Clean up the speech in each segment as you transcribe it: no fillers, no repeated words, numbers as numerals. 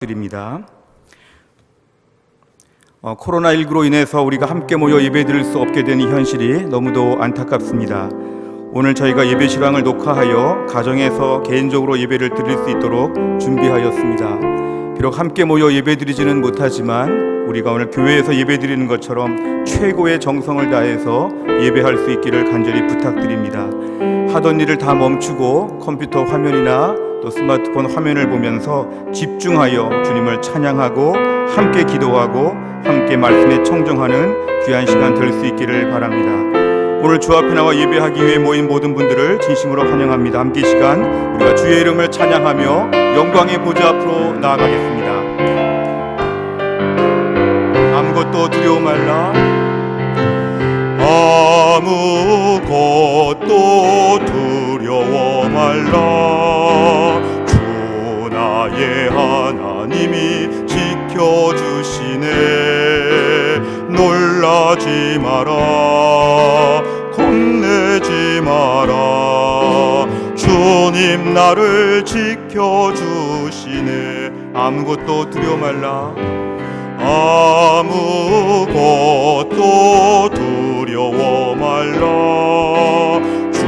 드립니다. 코로나19로 인해서 우리가 함께 모여 예배드릴 수 없게 된 이 현실이 너무도 안타깝습니다. 오늘 저희가 예배 시간을 녹화하여 가정에서 개인적으로 예배를 드릴 수 있도록 준비하였습니다. 비록 함께 모여 예배드리지는 못하지만 우리가 오늘 교회에서 예배드리는 것처럼 최고의 정성을 다해서 예배할 수 있기를 간절히 부탁드립니다. 하던 일을 다 멈추고 컴퓨터 화면이나 또 스마트폰 화면을 보면서 집중하여 주님을 찬양하고 함께 기도하고 함께 말씀에 청정하는 귀한 시간 될 수 있기를 바랍니다. 오늘 주 앞에 나와 예배하기 위해 모인 모든 분들을 진심으로 환영합니다. 함께 이 시간 우리가 주의 이름을 찬양하며 영광의 보좌 앞으로 나아가겠습니다. 아무것도 두려워 말라. 아무것도 두려워 말라. 주 나의 하나님이 지켜주시네. 놀라지 마라. 겁내지 마라. 주님 나를 지켜주시네. 아무것도 두려워 말라. 아무것도 두려워 말라. 주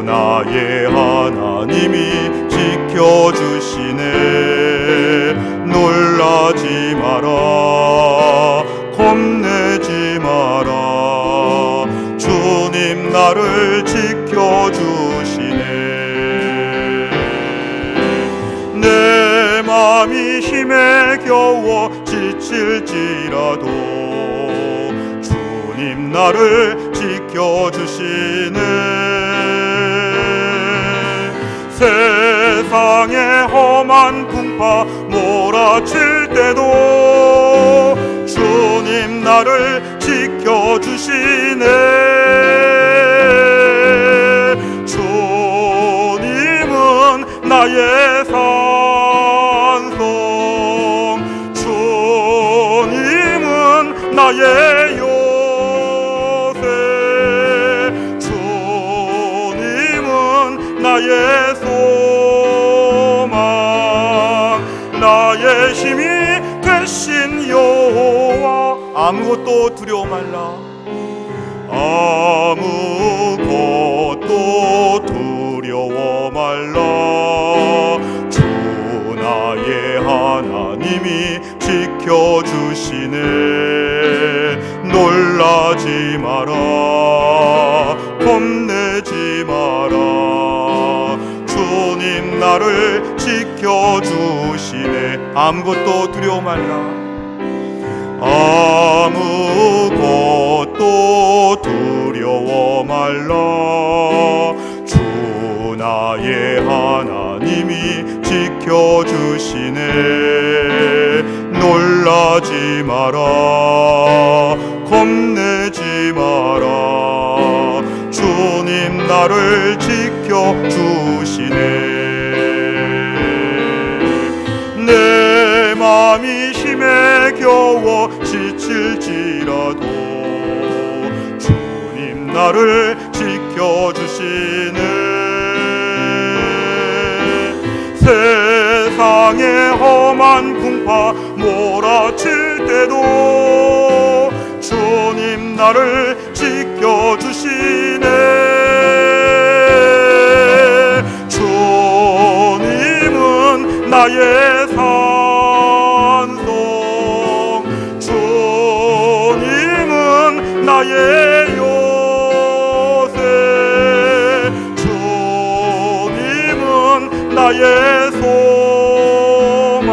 나의 하나님이 지켜주시네. 놀라지 마라. 겁내지 마라. 주님 나를 지켜주시네. 내 맘이 힘에 겨워 지칠지라도 주님 나를 지켜주시네. 세상의 험한 풍파 몰아칠 때도 주님 나를 지켜주시네. 주님은 나의 산성, 주님은 나의 요새, 주님은 나의 소망, 나의 힘이 되신 여호와. 아무것도 두려워 말라. 아무것도 두려워 말라. 주 나의 하나님이 지켜주시네. 놀라지 마라. 겁내지 마라. 주님 나를 지켜주시네. 아무것도 두려워 말라. 아무것도 두려워 말라. 주 나의 하나님이 지켜주시네. 놀라지 마라. 겁내지 마라. 주님 나를 지켜주시네. 내 맘이 힘에 겨워 지칠지라도 주님 나를 지켜주시네. 세상의 험한 풍파 몰아칠 때도 주님 나를 지켜주시네. 주님은 나의 산성, 주님은 나의 요새, 주님은 나의 소망,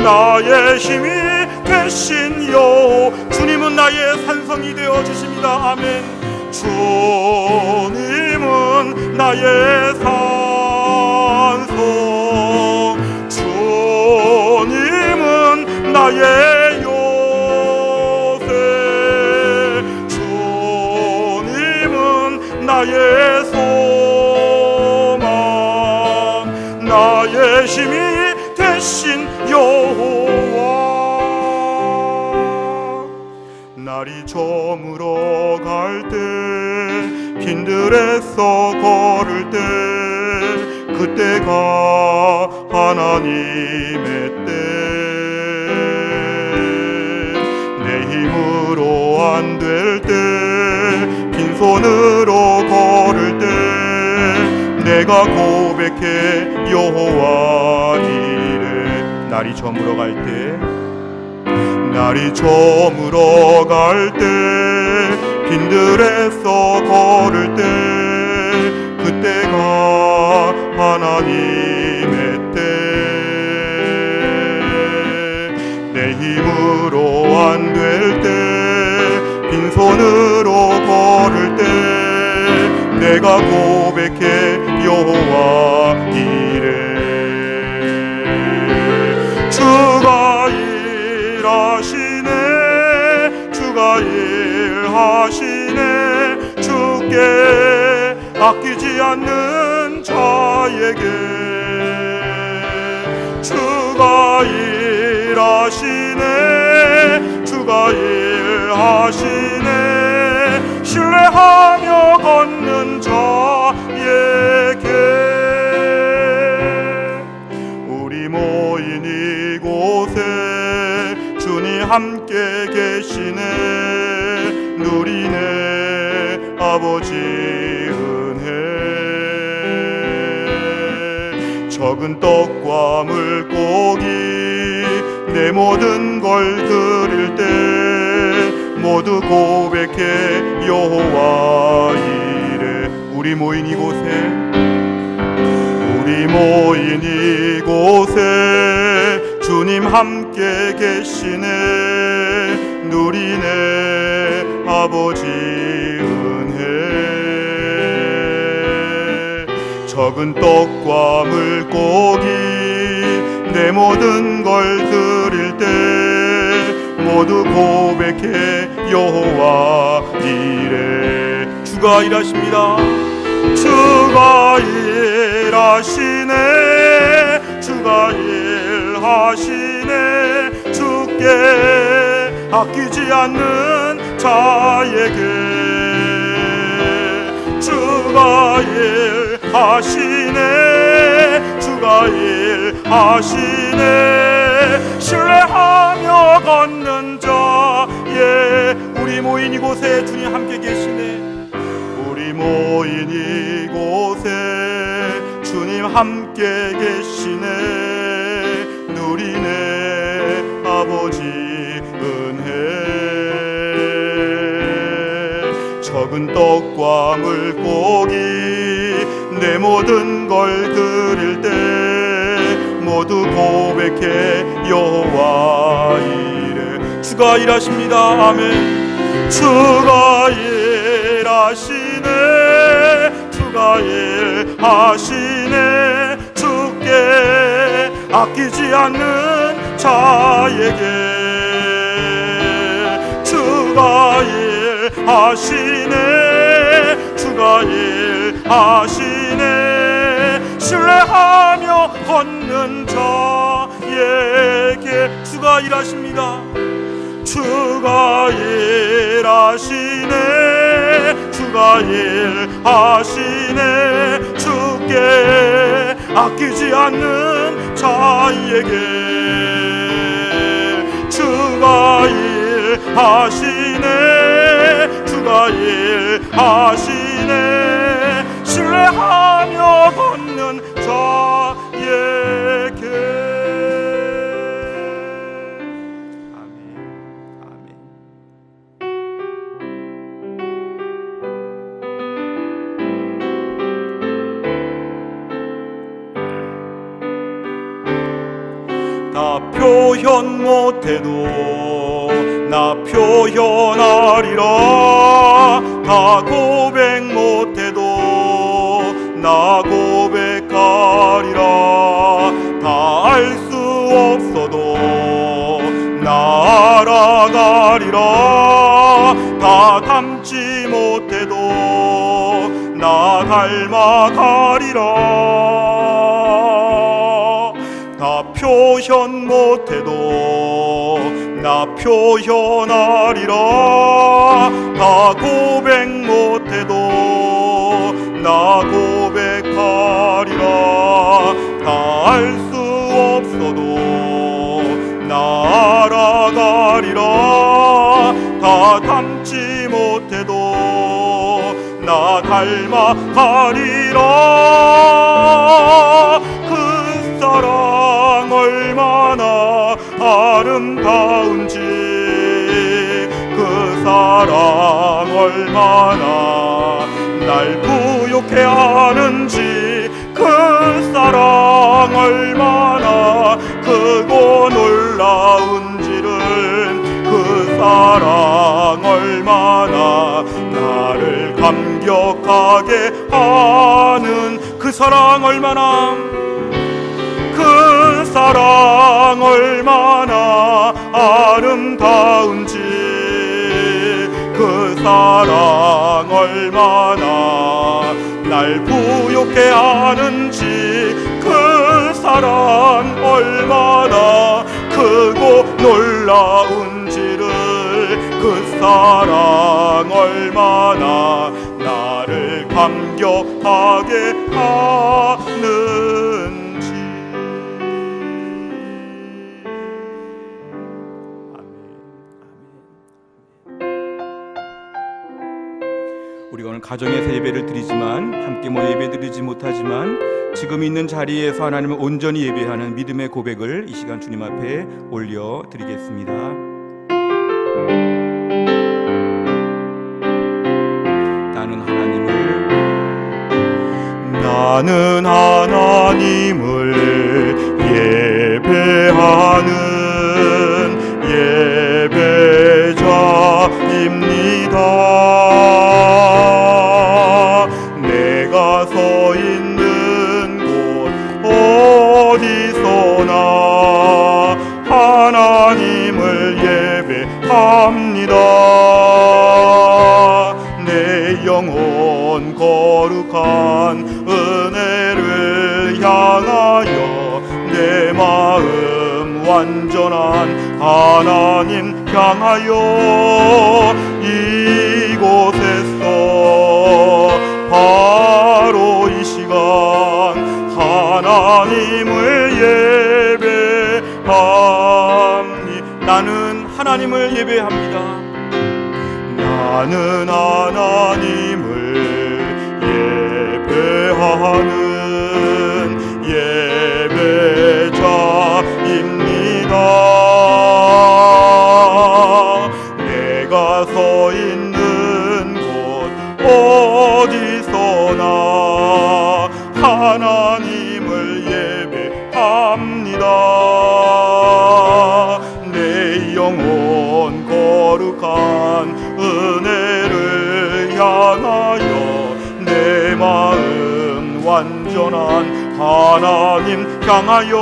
나의 힘이 되신 여호. 주님은 나의 산성이 되어주십니다. 아멘. 주님은 나의 산성, 주님은 나의 요새, 주님은 나의 소망, 나의 힘이 되신 여호와. 날이 저물어 갈 때 빈들에서 걸을 때 그때가 하나 하나님의 뜻. 내 힘으로 안 될 때, 빈손으로 걸을 때, 내가 고백해 여호와 이래. 날이 저물어 갈 때, 날이 저물어 갈 때, 빈들에서 걸을 때, 그때가 하나님의 때. 내 힘으로 안 될 때, 빈손으로 걸을 때, 내가 고백해 여호와 이래. 주가 일하시네, 주가 일하시네. 주께 아끼지 않는 자에게 주가 일하시네, 주가 일하시네. 신뢰하며 걷는 자에게. 우리 모인 이곳에 주님 함께 계시네. 누리네 아버지 은혜. 적은 떡과 물고기 내 모든 걸 드릴 때, 모두 고백해 여호와 이래. 우리 모인 이곳에, 우리 모인 이곳에 주님 함께 계시네. 누리네 아버지 은혜. 적은 떡과 물고기 내 모든 걸 드릴 때, 모두 고백해 여호와 이래. 주가 일하십니다. 주가 일하시네, 주가 일하시네. 주께 아끼지 않는 자에게 주가 일하시네, 주가 일하시네. 신뢰하며 걷는 자에. 우리 모인 이곳에 주님 함께 계시네. 우리 모인 이곳에 주님 함께 계시네. 누리네 아버지 은혜. 적은 떡과 물고기 내 모든 걸 드릴 때, 모두 고백해 여호와 이래. 주가 일하십니다. 아멘. 주가 일하시네, 주가 일하시네. 주께 아끼지 않는 자에게 주가 일하시네, 주가 일하시네. 신뢰하며 걷는 자에게 주가 일하십니다. 주가 일하시네, 주가 일하시네. 주께 아끼지 않는 자에게 주가 일하시네, 주가 일하시네. 신뢰하며 걷는 자에게. 나 표현 못해도 나 표현하리라. 다 고백 못해도 나 고백하리라. 다 알 수 없어도 나 알아가리라. 다 닮지 못해도 나 닮아가리라. 다 표현 못해도 나 표현하리라. 다 고백 못해도 나 고백하리라. 다 알 수 하리라. 그 사랑 얼마나 아름다운지, 그 사랑 얼마나 날 부욕해 하는지, 그 사랑 얼마나 크고 놀라운지를, 그 사랑 얼마나 나를 감격하게 하는, 그 사랑 얼마나, 그 사랑 얼마나 아름다운지, 그 사랑 얼마나 날 부욕해 하는지, 그 사랑 얼마나 크고 놀라운지를, 그 사랑 얼마나 나를 감격하게 하는지. 우리가 오늘 가정에서 예배를 드리지만, 함께 모여 예배 드리지 못하지만, 지금 있는 자리에서 하나님을 온전히 예배하는 믿음의 고백을 이 시간 주님 앞에 올려드리겠습니다. 나는 하나님을 예배하는 예배자입니다. 내가 서 있는 곳 어디서나 하나님을 예배합니다. 내 영혼 거룩한 은혜를 향하여, 내 마음 완전한 하나님 향하여, 이곳에서 바로 이 시간 하나님을 예배합니다. 나는 하나님을 예배합니다. 나는 하나님을 예배하는 예배자입니다. 내가 서 있는 곳 어디서나 하나님을 예배합니다. 내 영혼 거룩한 은혜를 향하여, 내 마음 완전한 하나님 향하여,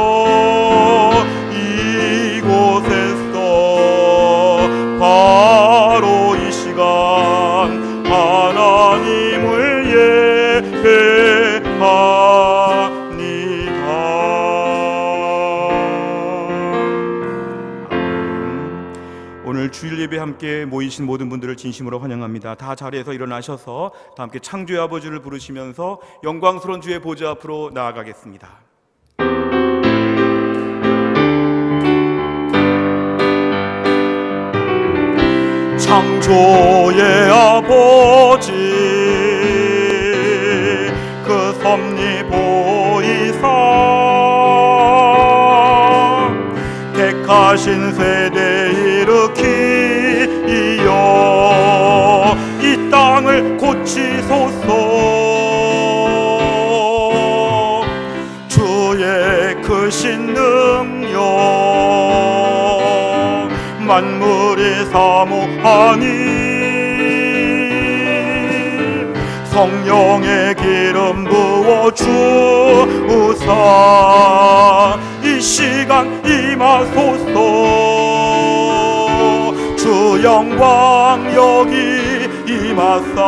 이곳에서 바로 이 시간 하나님을 예배합니다. 오늘 주일 예배 함께 모이신 모든 분들을 진심으로 환영합니다. 다 자리에서 일어나셔서 다 함께 창조의 아버지를 부르시면서 영광스러운 주의 보좌 앞으로 나아가겠습니다. 창조의 아버지 그 섭리 보이사, 택하신 세대 일으키어 이 땅을 고치소서. 주의 크신 능력 만물이 사모하니, 성령의 기름 부어 주사 이 시간 임하소서. 주 영광 여기 임하사,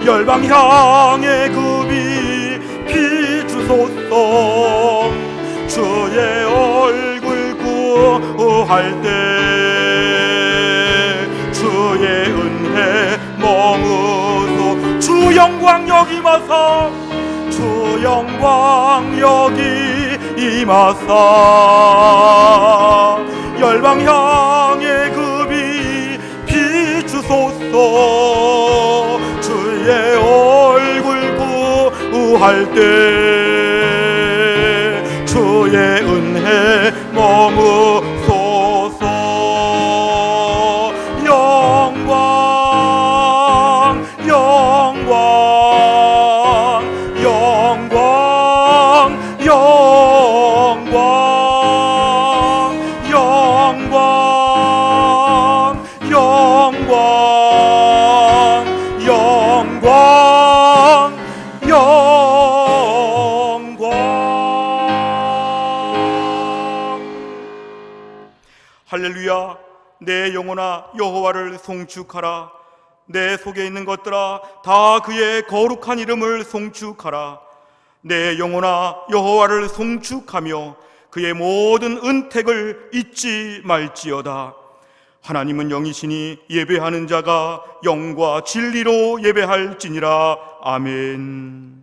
열방 향해 급이 비추소서. 주의 얼굴 구할 때 주의 은혜 머무소. 주 영광 여기 임하사, 주 영광 여기 임하사, 열방 향해 급이 비추소서. 주의 때 주의 은혜 머무소서. 영광 영광 영광 영광 영광 영광 영광 영광. 할렐루야. 내 영혼아 여호와를 송축하라. 내 속에 있는 것들아 다 그의 거룩한 이름을 송축하라. 내 영혼아 여호와를 송축하며 그의 모든 은택을 잊지 말지어다. 하나님은 영이시니 예배하는 자가 영과 진리로 예배할지니라. 아멘.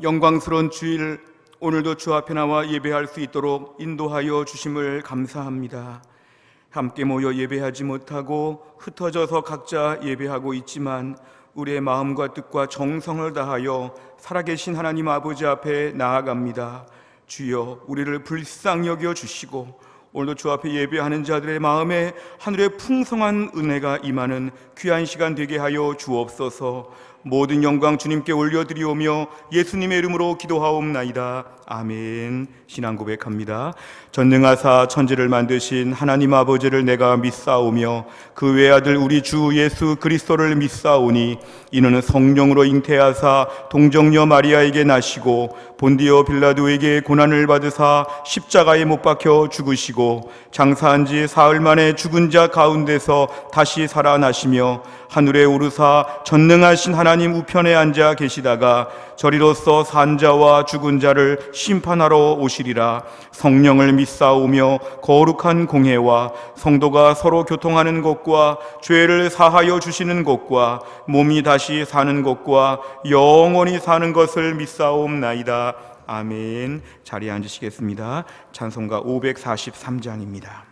영광스러운 주일, 오늘도 주 앞에 나와 예배할 수 있도록 인도하여 주심을 감사합니다. 함께 모여 예배하지 못하고 흩어져서 각자 예배하고 있지만 우리의 마음과 뜻과 정성을 다하여 살아계신 하나님 아버지 앞에 나아갑니다. 주여, 우리를 불쌍히 여겨 주시고 오늘도 주 앞에 예배하는 자들의 마음에 하늘의 풍성한 은혜가 임하는 귀한 시간 되게 하여 주옵소서. 모든 영광 주님께 올려드리오며 예수님의 이름으로 기도하옵나이다. 아멘. 신앙 고백합니다. 전능하사 천지를 만드신 하나님 아버지를 내가 믿사오며 그 외아들 우리 주 예수 그리스도를 믿사오니 이는 성령으로 잉태하사 동정녀 마리아에게 나시고 본디오 빌라도에게 고난을 받으사 십자가에 못 박혀 죽으시고 장사한 지 사흘 만에 죽은 자 가운데서 다시 살아나시며 하늘에 오르사 전능하신 하나님 우편에 앉아 계시다가 저리로서 산자와 죽은 자를 심판하러 오시리라. 성령을 믿사오며 거룩한 공회와 성도가 서로 교통하는 것과 죄를 사하여 주시는 것과 몸이 다시 사는 것과 영원히 사는 것을 믿사옵나이다. 아멘. 자리에 앉으시겠습니다. 찬송가 543장입니다.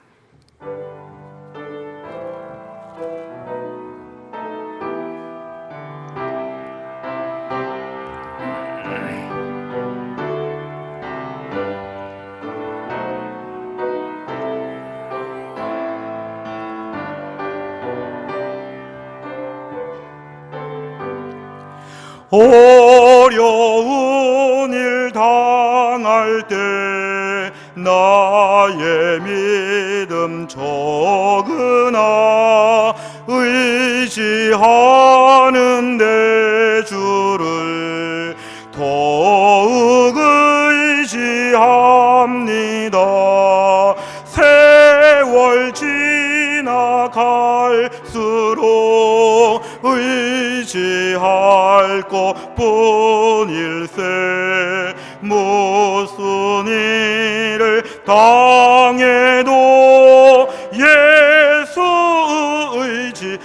어려운 일 당할 때 나의 믿음 적으나 의지하는 내 주를 더욱 의지합니다. 세월 지나갈수록 의지할 것뿐일세. 무슨 일을 당해도 예수 의지합니다.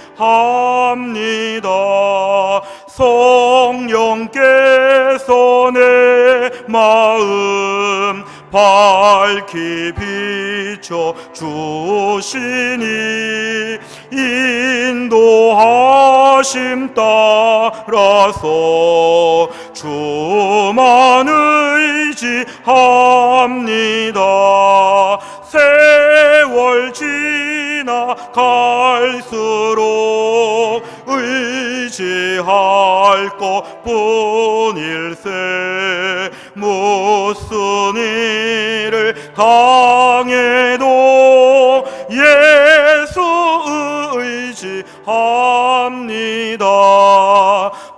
성령께서 내 마음 밝히 비춰 주시니 인도하심 따라서 주만 의지합니다. 세월 지나갈수록 의지할 것뿐일세. 무슨 일을 당해도 예수 의지합니다.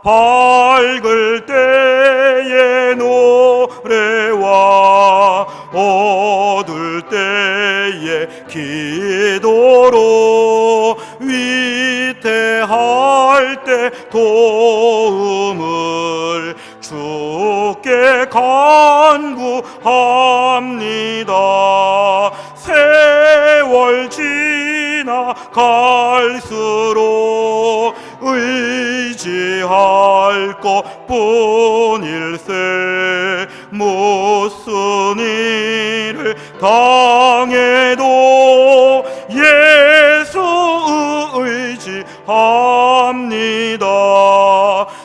밝을 때의 노래와 어두울 때의 기도로 위태할 때 도움을 주께 간구합니다. 세월 지나갈수록 의지할 것뿐일세. 무슨 일을 당해도 예수 의지합니다.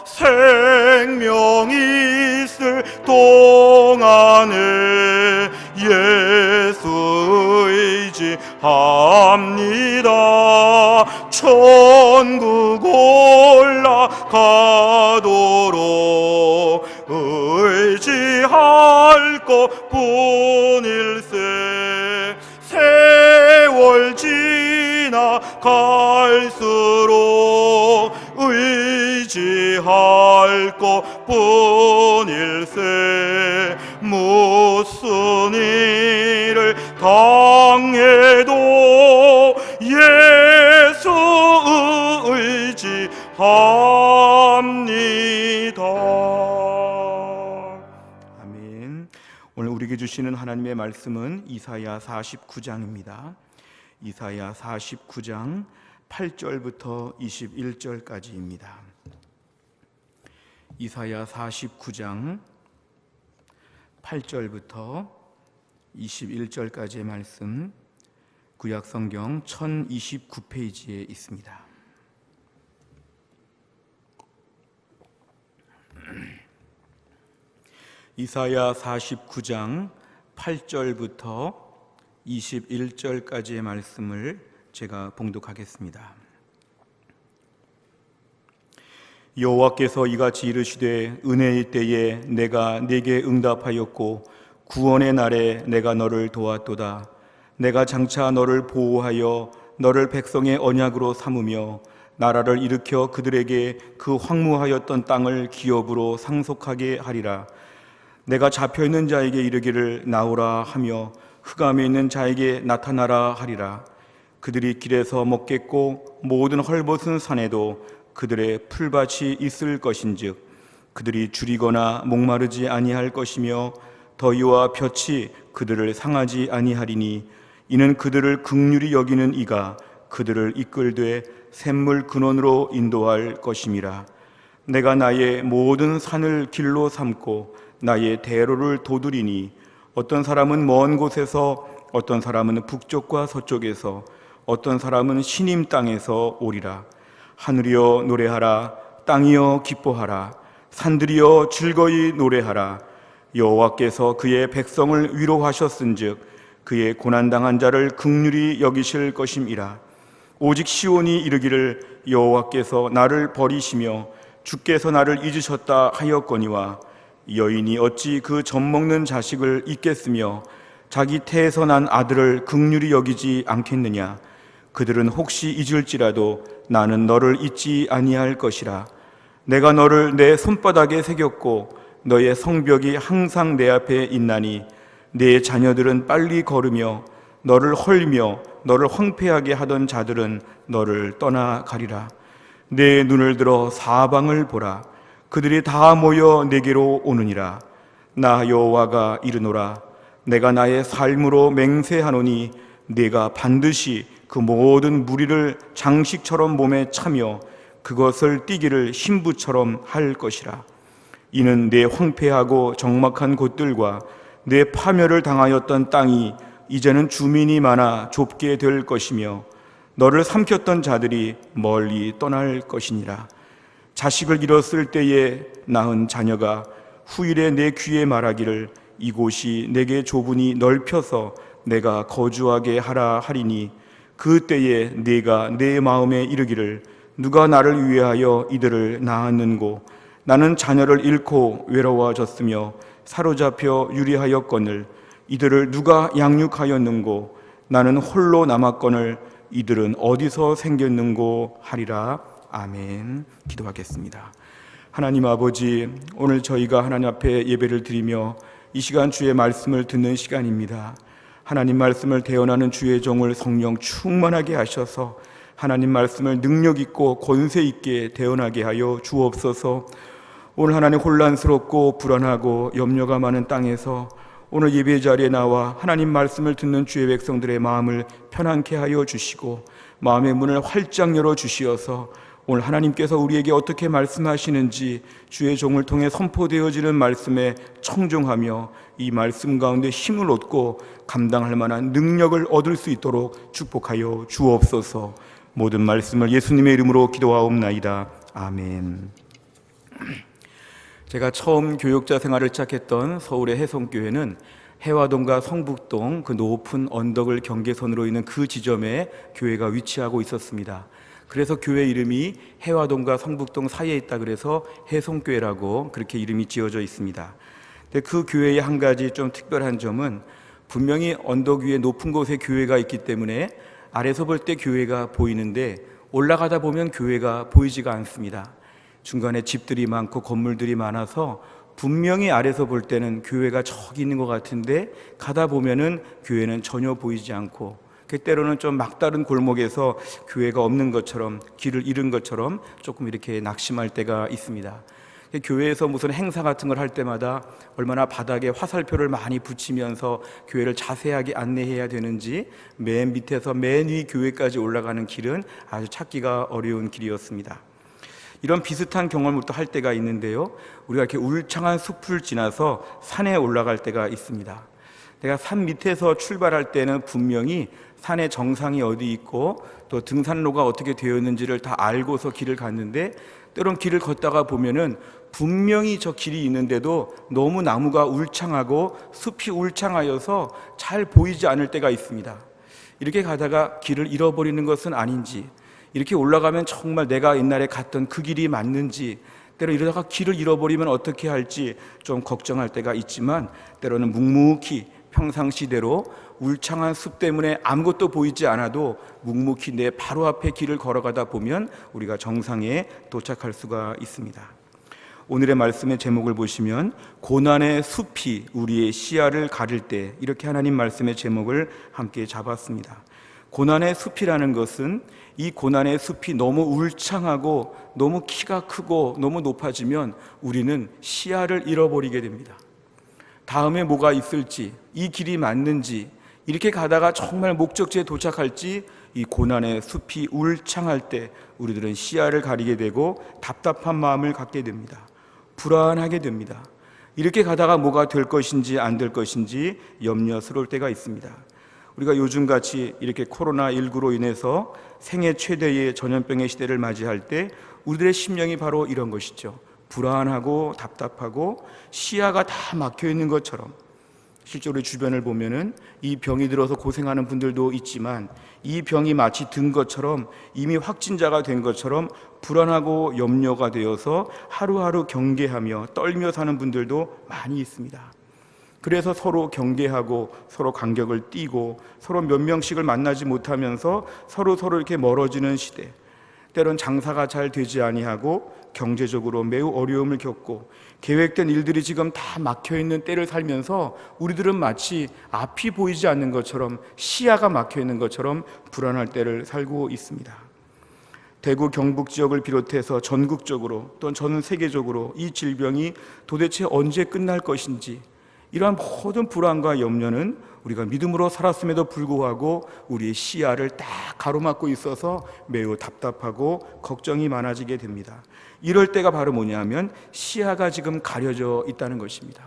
생명 있을 동안에 예수 의지합니다. 천국 올라가도록 의지할 것뿐일세. 세월 지나갈수록 의지할 것뿐일세. 무슨 일을 당해도 예수 의지합니다. 아멘. 오늘 우리에게 주시는 하나님의 말씀은 이사야 49장입니다. 이사야 49장 8절부터 21절까지입니다. 이사야 49장 8절부터 21절까지의 말씀, 구약성경 1029페이지에 있습니다. 이사야 49장 8절부터 21절까지의 말씀을 제가 봉독하겠습니다. 여호와께서 이같이 이르시되 은혜의 때에 내가 네게 응답하였고 구원의 날에 내가 너를 도왔도다. 내가 장차 너를 보호하여 너를 백성의 언약으로 삼으며 나라를 일으켜 그들에게 그 황무하였던 땅을 기업으로 상속하게 하리라. 내가 잡혀있는 자에게 이르기를 나오라 하며 흑암에 있는 자에게 나타나라 하리라. 그들이 길에서 먹겠고 모든 헐벗은 산에도 그들의 풀밭이 있을 것인즉 그들이 줄이거나 목마르지 아니할 것이며 더위와 볕이 그들을 상하지 아니하리니 이는 그들을 긍휼히 여기는 이가 그들을 이끌되 샘물 근원으로 인도할 것임이라. 내가 나의 모든 산을 길로 삼고 나의 대로를 도두리니 어떤 사람은 먼 곳에서 어떤 사람은 북쪽과 서쪽에서 어떤 사람은 시님 땅에서 오리라. 하늘이여 노래하라. 땅이여 기뻐하라. 산들이여 즐거이 노래하라. 여호와께서 그의 백성을 위로하셨은즉 그의 고난당한 자를 긍휼히 여기실 것임이라. 오직 시온이 이르기를 여호와께서 나를 버리시며 주께서 나를 잊으셨다 하였거니와 여인이 어찌 그 젖먹는 자식을 잊겠으며 자기 태에서 난 아들을 긍휼히 여기지 않겠느냐. 그들은 혹시 잊을지라도 나는 너를 잊지 아니할 것이라. 내가 너를 내 손바닥에 새겼고 너의 성벽이 항상 내 앞에 있나니 내 자녀들은 빨리 걸으며 너를 헐며 너를 황폐하게 하던 자들은 너를 떠나가리라. 내 눈을 들어 사방을 보라. 그들이 다 모여 내게로 오느니라. 나 여호와가 이르노라. 내가 나의 삶으로 맹세하노니 네가 반드시 그 모든 무리를 장식처럼 몸에 차며 그것을 띠기를 신부처럼 할 것이라. 이는 내 황폐하고 적막한 곳들과 내 파멸을 당하였던 땅이 이제는 주민이 많아 좁게 될 것이며 너를 삼켰던 자들이 멀리 떠날 것이니라. 자식을 잃었을 때에 낳은 자녀가 후일에 내 귀에 말하기를 이곳이 내게 좁으니 넓혀서 내가 거주하게 하라 하리니 그 때에 네가 내 마음에 이르기를 누가 나를 위하여 이들을 낳았는고 나는 자녀를 잃고 외로워졌으며 사로잡혀 유리하였거늘 이들을 누가 양육하였는고 나는 홀로 남았거늘 이들은 어디서 생겼는고 하리라. 아멘. 기도하겠습니다. 하나님 아버지, 오늘 저희가 하나님 앞에 예배를 드리며 이 시간 주의 말씀을 듣는 시간입니다. 하나님 말씀을 대언하는 주의 종을 성령 충만하게 하셔서 하나님 말씀을 능력 있고 권세 있게 대언하게 하여 주옵소서. 오늘 하나님 혼란스럽고 불안하고 염려가 많은 땅에서 오늘 예배 자리에 나와 하나님 말씀을 듣는 주의 백성들의 마음을 편안케 하여 주시고 마음의 문을 활짝 열어 주시어서 오늘 하나님께서 우리에게 어떻게 말씀하시는지 주의 종을 통해 선포되어지는 말씀에 청종하며 이 말씀 가운데 힘을 얻고 감당할 만한 능력을 얻을 수 있도록 축복하여 주옵소서. 모든 말씀을 예수님의 이름으로 기도하옵나이다. 아멘. 제가 처음 교육자 생활을 시작했던 서울의 해성교회는 해화동과 성북동 그 높은 언덕을 경계선으로 있는 그 지점에 교회가 위치하고 있었습니다. 그래서 교회 이름이 해화동과 성북동 사이에 있다 그래서 해성교회라고 그렇게 이름이 지어져 있습니다. 근데 그 교회의 한 가지 좀 특별한 점은 분명히 언덕 위에 높은 곳에 교회가 있기 때문에 아래서 볼 때 교회가 보이는데 올라가다 보면 교회가 보이지가 않습니다. 중간에 집들이 많고 건물들이 많아서 분명히 아래서 볼 때는 교회가 저기 있는 것 같은데 가다 보면은 교회는 전혀 보이지 않고 때로는 좀 막다른 골목에서 교회가 없는 것처럼 길을 잃은 것처럼 조금 이렇게 낙심할 때가 있습니다. 교회에서 무슨 행사 같은 걸 할 때마다 얼마나 바닥에 화살표를 많이 붙이면서 교회를 자세하게 안내해야 되는지 맨 밑에서 맨 위 교회까지 올라가는 길은 아주 찾기가 어려운 길이었습니다. 이런 비슷한 경험을 또 할 때가 있는데요, 우리가 이렇게 울창한 숲을 지나서 산에 올라갈 때가 있습니다. 내가 산 밑에서 출발할 때는 분명히 산의 정상이 어디 있고 또 등산로가 어떻게 되었는지를 다 알고서 길을 갔는데, 때론 길을 걷다가 보면은 분명히 저 길이 있는데도 너무 나무가 울창하고 숲이 울창하여서 잘 보이지 않을 때가 있습니다. 이렇게 가다가 길을 잃어버리는 것은 아닌지, 이렇게 올라가면 정말 내가 옛날에 갔던 그 길이 맞는지, 때로 이러다가 길을 잃어버리면 어떻게 할지 좀 걱정할 때가 있지만, 때로는 묵묵히 평상시대로 울창한 숲 때문에 아무것도 보이지 않아도 묵묵히 내 바로 앞에 길을 걸어가다 보면 우리가 정상에 도착할 수가 있습니다. 오늘의 말씀의 제목을 보시면 고난의 숲이 우리의 시야를 가릴 때, 이렇게 하나님 말씀의 제목을 함께 잡았습니다. 고난의 숲이라는 것은 이 고난의 숲이 너무 울창하고 너무 키가 크고 너무 높아지면 우리는 시야를 잃어버리게 됩니다. 다음에 뭐가 있을지, 이 길이 맞는지, 이렇게 가다가 정말 목적지에 도착할지, 이 고난의 숲이 울창할 때 우리들은 시야를 가리게 되고 답답한 마음을 갖게 됩니다. 불안하게 됩니다. 이렇게 가다가 뭐가 될 것인지 안 될 것인지 염려스러울 때가 있습니다. 우리가 요즘같이 이렇게 코로나19로 인해서 생애 최대의 전염병의 시대를 맞이할 때 우리들의 심령이 바로 이런 것이죠. 불안하고 답답하고 시야가 다 막혀 있는 것처럼, 실제로 우리 주변을 보면은 이 병이 들어서 고생하는 분들도 있지만 이 병이 마치 든 것처럼, 이미 확진자가 된 것처럼 불안하고 염려가 되어서 하루하루 경계하며 떨며 사는 분들도 많이 있습니다. 그래서 서로 경계하고 서로 간격을 띄고 서로 몇 명씩을 만나지 못하면서 서로 이렇게 멀어지는 시대, 때론 장사가 잘 되지 아니하고 경제적으로 매우 어려움을 겪고 계획된 일들이 지금 다 막혀있는 때를 살면서 우리들은 마치 앞이 보이지 않는 것처럼, 시야가 막혀있는 것처럼 불안할 때를 살고 있습니다. 대구 경북 지역을 비롯해서 전국적으로 또는 전 세계적으로 이 질병이 도대체 언제 끝날 것인지, 이러한 모든 불안과 염려는 우리가 믿음으로 살았음에도 불구하고 우리의 시야를 딱 가로막고 있어서 매우 답답하고 걱정이 많아지게 됩니다. 이럴 때가 바로 뭐냐면 시야가 지금 가려져 있다는 것입니다.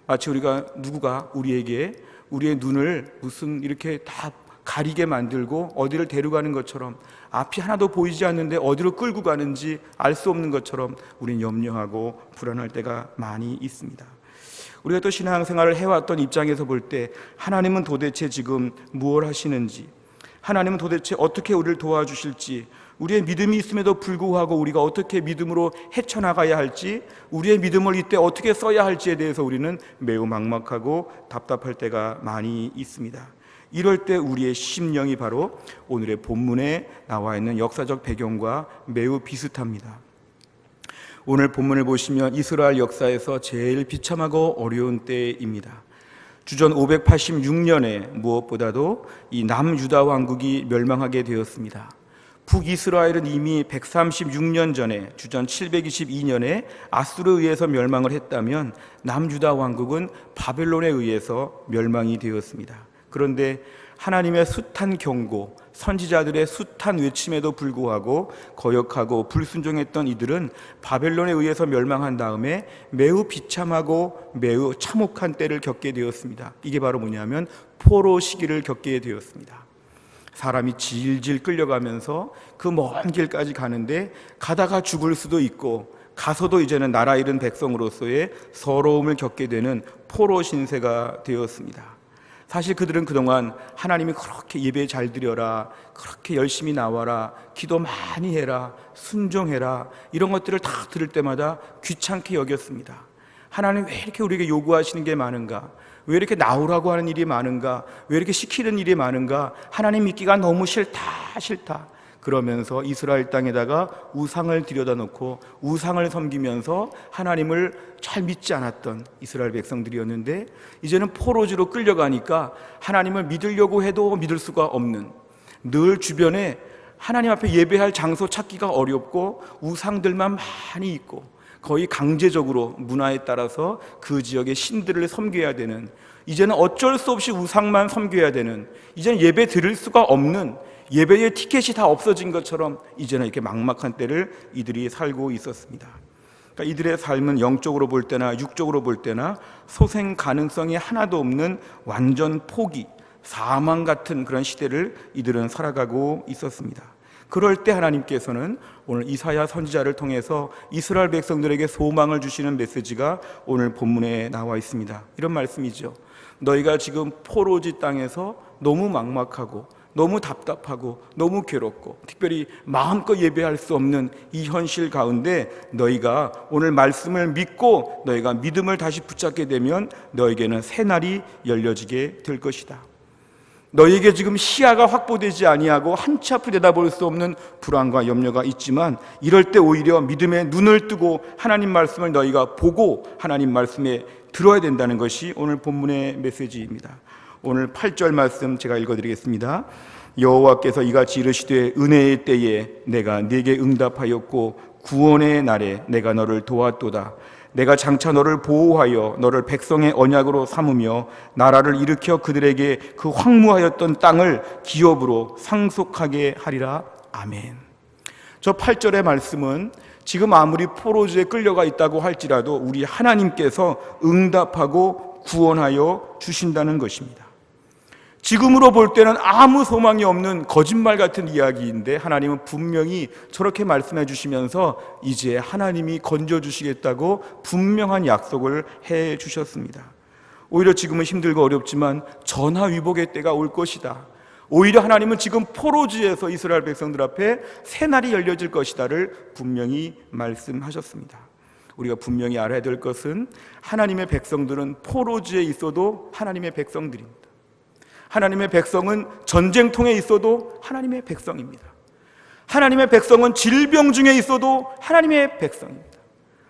마치 누구가 우리에게 우리의 눈을 무슨 이렇게 다 가리게 만들고 어디를 데려가는 것처럼, 앞이 하나도 보이지 않는데 어디로 끌고 가는지 알 수 없는 것처럼 우리는 염려하고 불안할 때가 많이 있습니다. 우리가 또 신앙생활을 해왔던 입장에서 볼 때 하나님은 도대체 지금 무엇을 하시는지, 하나님은 도대체 어떻게 우리를 도와주실지, 우리의 믿음이 있음에도 불구하고 우리가 어떻게 믿음으로 헤쳐나가야 할지, 우리의 믿음을 이때 어떻게 써야 할지에 대해서 우리는 매우 막막하고 답답할 때가 많이 있습니다. 이럴 때 우리의 심령이 바로 오늘의 본문에 나와 있는 역사적 배경과 매우 비슷합니다. 오늘 본문을 보시면 이스라엘 역사에서 제일 비참하고 어려운 때입니다. 주전 586년에 무엇보다도 이 남유다 왕국이 멸망하게 되었습니다. 북이스라엘은 이미 136년 전에 주전 722년에 아수르에 의해서 멸망을 했다면 남유다 왕국은 바벨론에 의해서 멸망이 되었습니다. 그런데 하나님의 숱한 경고, 선지자들의 숱한 외침에도 불구하고 거역하고 불순종했던 이들은 바벨론에 의해서 멸망한 다음에 매우 비참하고 매우 참혹한 때를 겪게 되었습니다. 이게 바로 뭐냐면 포로 시기를 겪게 되었습니다. 사람이 질질 끌려가면서 그 먼 길까지 가는데 가다가 죽을 수도 있고 가서도 이제는 나라 잃은 백성으로서의 서러움을 겪게 되는 포로 신세가 되었습니다. 사실 그들은 그동안 하나님이 그렇게 예배 잘 드려라, 그렇게 열심히 나와라, 기도 많이 해라, 순종해라, 이런 것들을 다 들을 때마다 귀찮게 여겼습니다. 하나님 왜 이렇게 우리에게 요구하시는 게 많은가? 왜 이렇게 나오라고 하는 일이 많은가? 왜 이렇게 시키는 일이 많은가? 하나님 믿기가 너무 싫다. 그러면서 이스라엘 땅에다가 우상을 들여다 놓고 우상을 섬기면서 하나님을 잘 믿지 않았던 이스라엘 백성들이었는데, 이제는 포로지로 끌려가니까 하나님을 믿으려고 해도 믿을 수가 없는, 늘 주변에 하나님 앞에 예배할 장소 찾기가 어렵고 우상들만 많이 있고 거의 강제적으로 문화에 따라서 그 지역의 신들을 섬겨야 되는, 이제는 어쩔 수 없이 우상만 섬겨야 되는, 이제는 예배 드릴 수가 없는, 예배의 티켓이 다 없어진 것처럼 이제는 이렇게 막막한 때를 이들이 살고 있었습니다. 그러니까 이들의 삶은 영적으로 볼 때나 육적으로 볼 때나 소생 가능성이 하나도 없는 완전 포기, 사망 같은 그런 시대를 이들은 살아가고 있었습니다. 그럴 때 하나님께서는 오늘 이사야 선지자를 통해서 이스라엘 백성들에게 소망을 주시는 메시지가 오늘 본문에 나와 있습니다. 이런 말씀이죠. 너희가 지금 포로지 땅에서 너무 막막하고 너무 답답하고 너무 괴롭고 특별히 마음껏 예배할 수 없는 이 현실 가운데 너희가 오늘 말씀을 믿고 너희가 믿음을 다시 붙잡게 되면 너에게는 새날이 열려지게 될 것이다. 너희에게 지금 시야가 확보되지 아니하고 한치 앞을 내다볼 수 없는 불안과 염려가 있지만, 이럴 때 오히려 믿음의 눈을 뜨고 하나님 말씀을 너희가 보고 하나님 말씀에 들어야 된다는 것이 오늘 본문의 메시지입니다. 오늘 8절 말씀 제가 읽어드리겠습니다. 여호와께서 이같이 이르시되 은혜의 때에 내가 네게 응답하였고 구원의 날에 내가 너를 도왔도다. 내가 장차 너를 보호하여 너를 백성의 언약으로 삼으며 나라를 일으켜 그들에게 그 황무하였던 땅을 기업으로 상속하게 하리라. 아멘. 저 8절의 말씀은 지금 아무리 포로지에 끌려가 있다고 할지라도 우리 하나님께서 응답하고 구원하여 주신다는 것입니다. 지금으로 볼 때는 아무 소망이 없는 거짓말 같은 이야기인데 하나님은 분명히 저렇게 말씀해 주시면서 이제 하나님이 건져주시겠다고 분명한 약속을 해 주셨습니다. 오히려 지금은 힘들고 어렵지만 전화위복의 때가 올 것이다. 오히려 하나님은 지금 포로지에서 이스라엘 백성들 앞에 새날이 열려질 것이다를 분명히 말씀하셨습니다. 우리가 분명히 알아야 될 것은 하나님의 백성들은 포로지에 있어도 하나님의 백성들입니다. 하나님의 백성은 전쟁통에 있어도 하나님의 백성입니다. 하나님의 백성은 질병 중에 있어도 하나님의 백성입니다.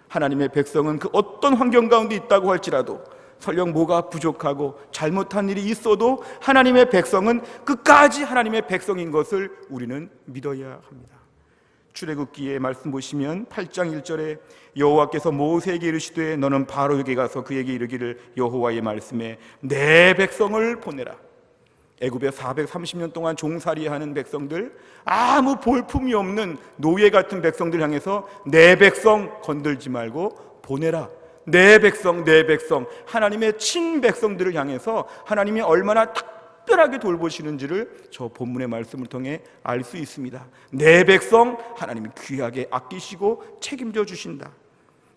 하나님의 백성은 그 어떤 환경 가운데 있다고 할지라도 설령 뭐가 부족하고 잘못한 일이 있어도 하나님의 백성은 끝까지 하나님의 백성인 것을 우리는 믿어야 합니다. 출애굽기의 말씀 보시면 8장 1절에 여호와께서 모세에게 이르시되 너는 바로에게 가서 그에게 이르기를 여호와의 말씀에 내 백성을 보내라. 애굽에 430년 동안 종살이하는 백성들, 아무 볼품이 없는 노예 같은 백성들 향해서 내 백성 건들지 말고 보내라. 내 백성, 내 백성, 하나님의 친백성들을 향해서 하나님이 얼마나 특별하게 돌보시는지를 저 본문의 말씀을 통해 알 수 있습니다. 내 백성, 하나님이 귀하게 아끼시고 책임져 주신다.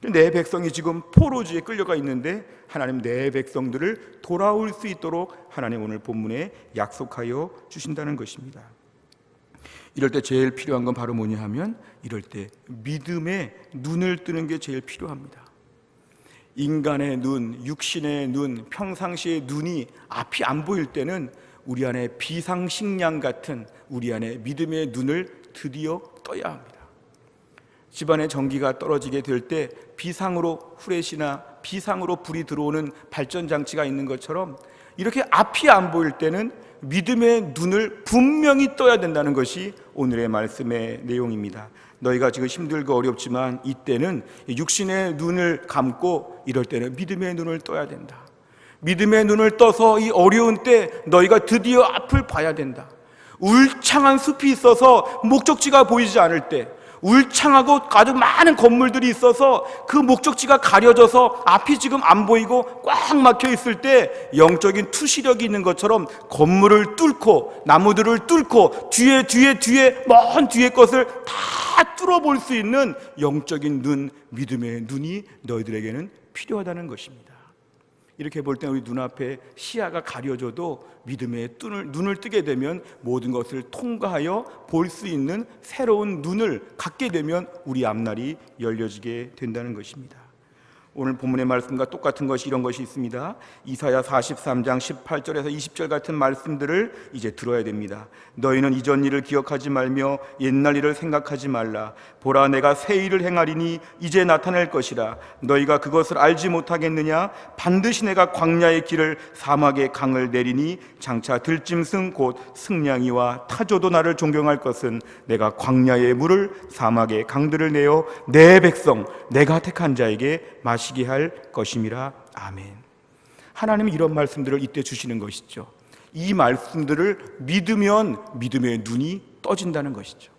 내 백성이 지금 포로지에 끌려가 있는데 하나님 내 백성들을 돌아올 수 있도록 하나님 오늘 본문에 약속하여 주신다는 것입니다. 이럴 때 제일 필요한 건 바로 뭐냐 하면 이럴 때 믿음의 눈을 뜨는 게 제일 필요합니다. 인간의 눈, 육신의 눈, 평상시의 눈이 앞이 안 보일 때는 우리 안에 비상식량 같은 우리 안에 믿음의 눈을 드디어 떠야 합니다. 집안에 전기가 떨어지게 될 때 비상으로 후레쉬나 비상으로 불이 들어오는 발전장치가 있는 것처럼 이렇게 앞이 안 보일 때는 믿음의 눈을 분명히 떠야 된다는 것이 오늘의 말씀의 내용입니다. 너희가 지금 힘들고 어렵지만 이때는 육신의 눈을 감고 이럴 때는 믿음의 눈을 떠야 된다. 믿음의 눈을 떠서 이 어려운 때 너희가 드디어 앞을 봐야 된다. 울창한 숲이 있어서 목적지가 보이지 않을 때, 울창하고 아주 많은 건물들이 있어서 그 목적지가 가려져서 앞이 지금 안 보이고 꽉 막혀 있을 때, 영적인 투시력이 있는 것처럼 건물을 뚫고 나무들을 뚫고 뒤에 먼 뒤에 것을 다 뚫어볼 수 있는 영적인 눈, 믿음의 눈이 너희들에게는 필요하다는 것입니다. 이렇게 볼 때 우리 눈앞에 시야가 가려져도 믿음의 눈을 뜨게 되면 모든 것을 통과하여 볼 수 있는 새로운 눈을 갖게 되면 우리 앞날이 열려지게 된다는 것입니다. 오늘 본문의 말씀과 똑같은 것이 이런 것이 있습니다. 이사야 43장 18절에서 20절 같은 말씀들을 이제 들어야 됩니다. 너희는 이전 일을 기억하지 말며 옛날 일을 생각하지 말라. 보라, 내가 새 일을 행하리니 이제 나타낼 것이라. 너희가 그것을 알지 못하겠느냐? 반드시 내가 광야의 길을 사막의 강을 내리니 장차 들짐승 곧 승냥이와 타조도 나를 존경할 것은 내가 광야의 물을 사막의 강들을 내어 내 백성 내가 택한 자에게 마시게 할 것임이라. 아멘. 하나님이 이런 말씀들을 이때 주시는 것이죠. 이 말씀들을 믿으면 믿음의 눈이 떠진다는 것이죠.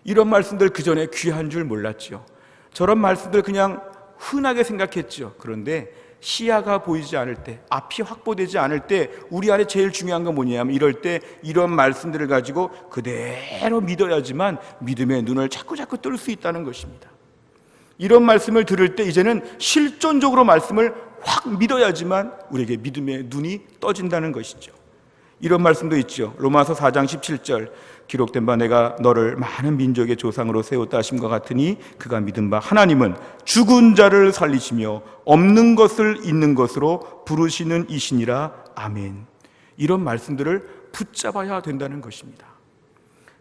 이런 말씀들 그 전에 귀한 줄 몰랐죠. 저런 말씀들 그냥 흔하게 생각했죠. 그런데 시야가 보이지 않을 때, 앞이 확보되지 않을 때 우리 안에 제일 중요한 건 뭐냐면, 이럴 때 이런 말씀들을 가지고 그대로 믿어야지만 믿음의 눈을 자꾸 뜰 수 있다는 것입니다. 이런 말씀을 들을 때 이제는 실존적으로 말씀을 확 믿어야지만 우리에게 믿음의 눈이 떠진다는 것이죠. 이런 말씀도 있죠. 로마서 4장 17절, 기록된 바 내가 너를 많은 민족의 조상으로 세웠다 하심과 같으니 그가 믿은 바 하나님은 죽은 자를 살리시며 없는 것을 있는 것으로 부르시는 이시니라. 아멘. 이런 말씀들을 붙잡아야 된다는 것입니다.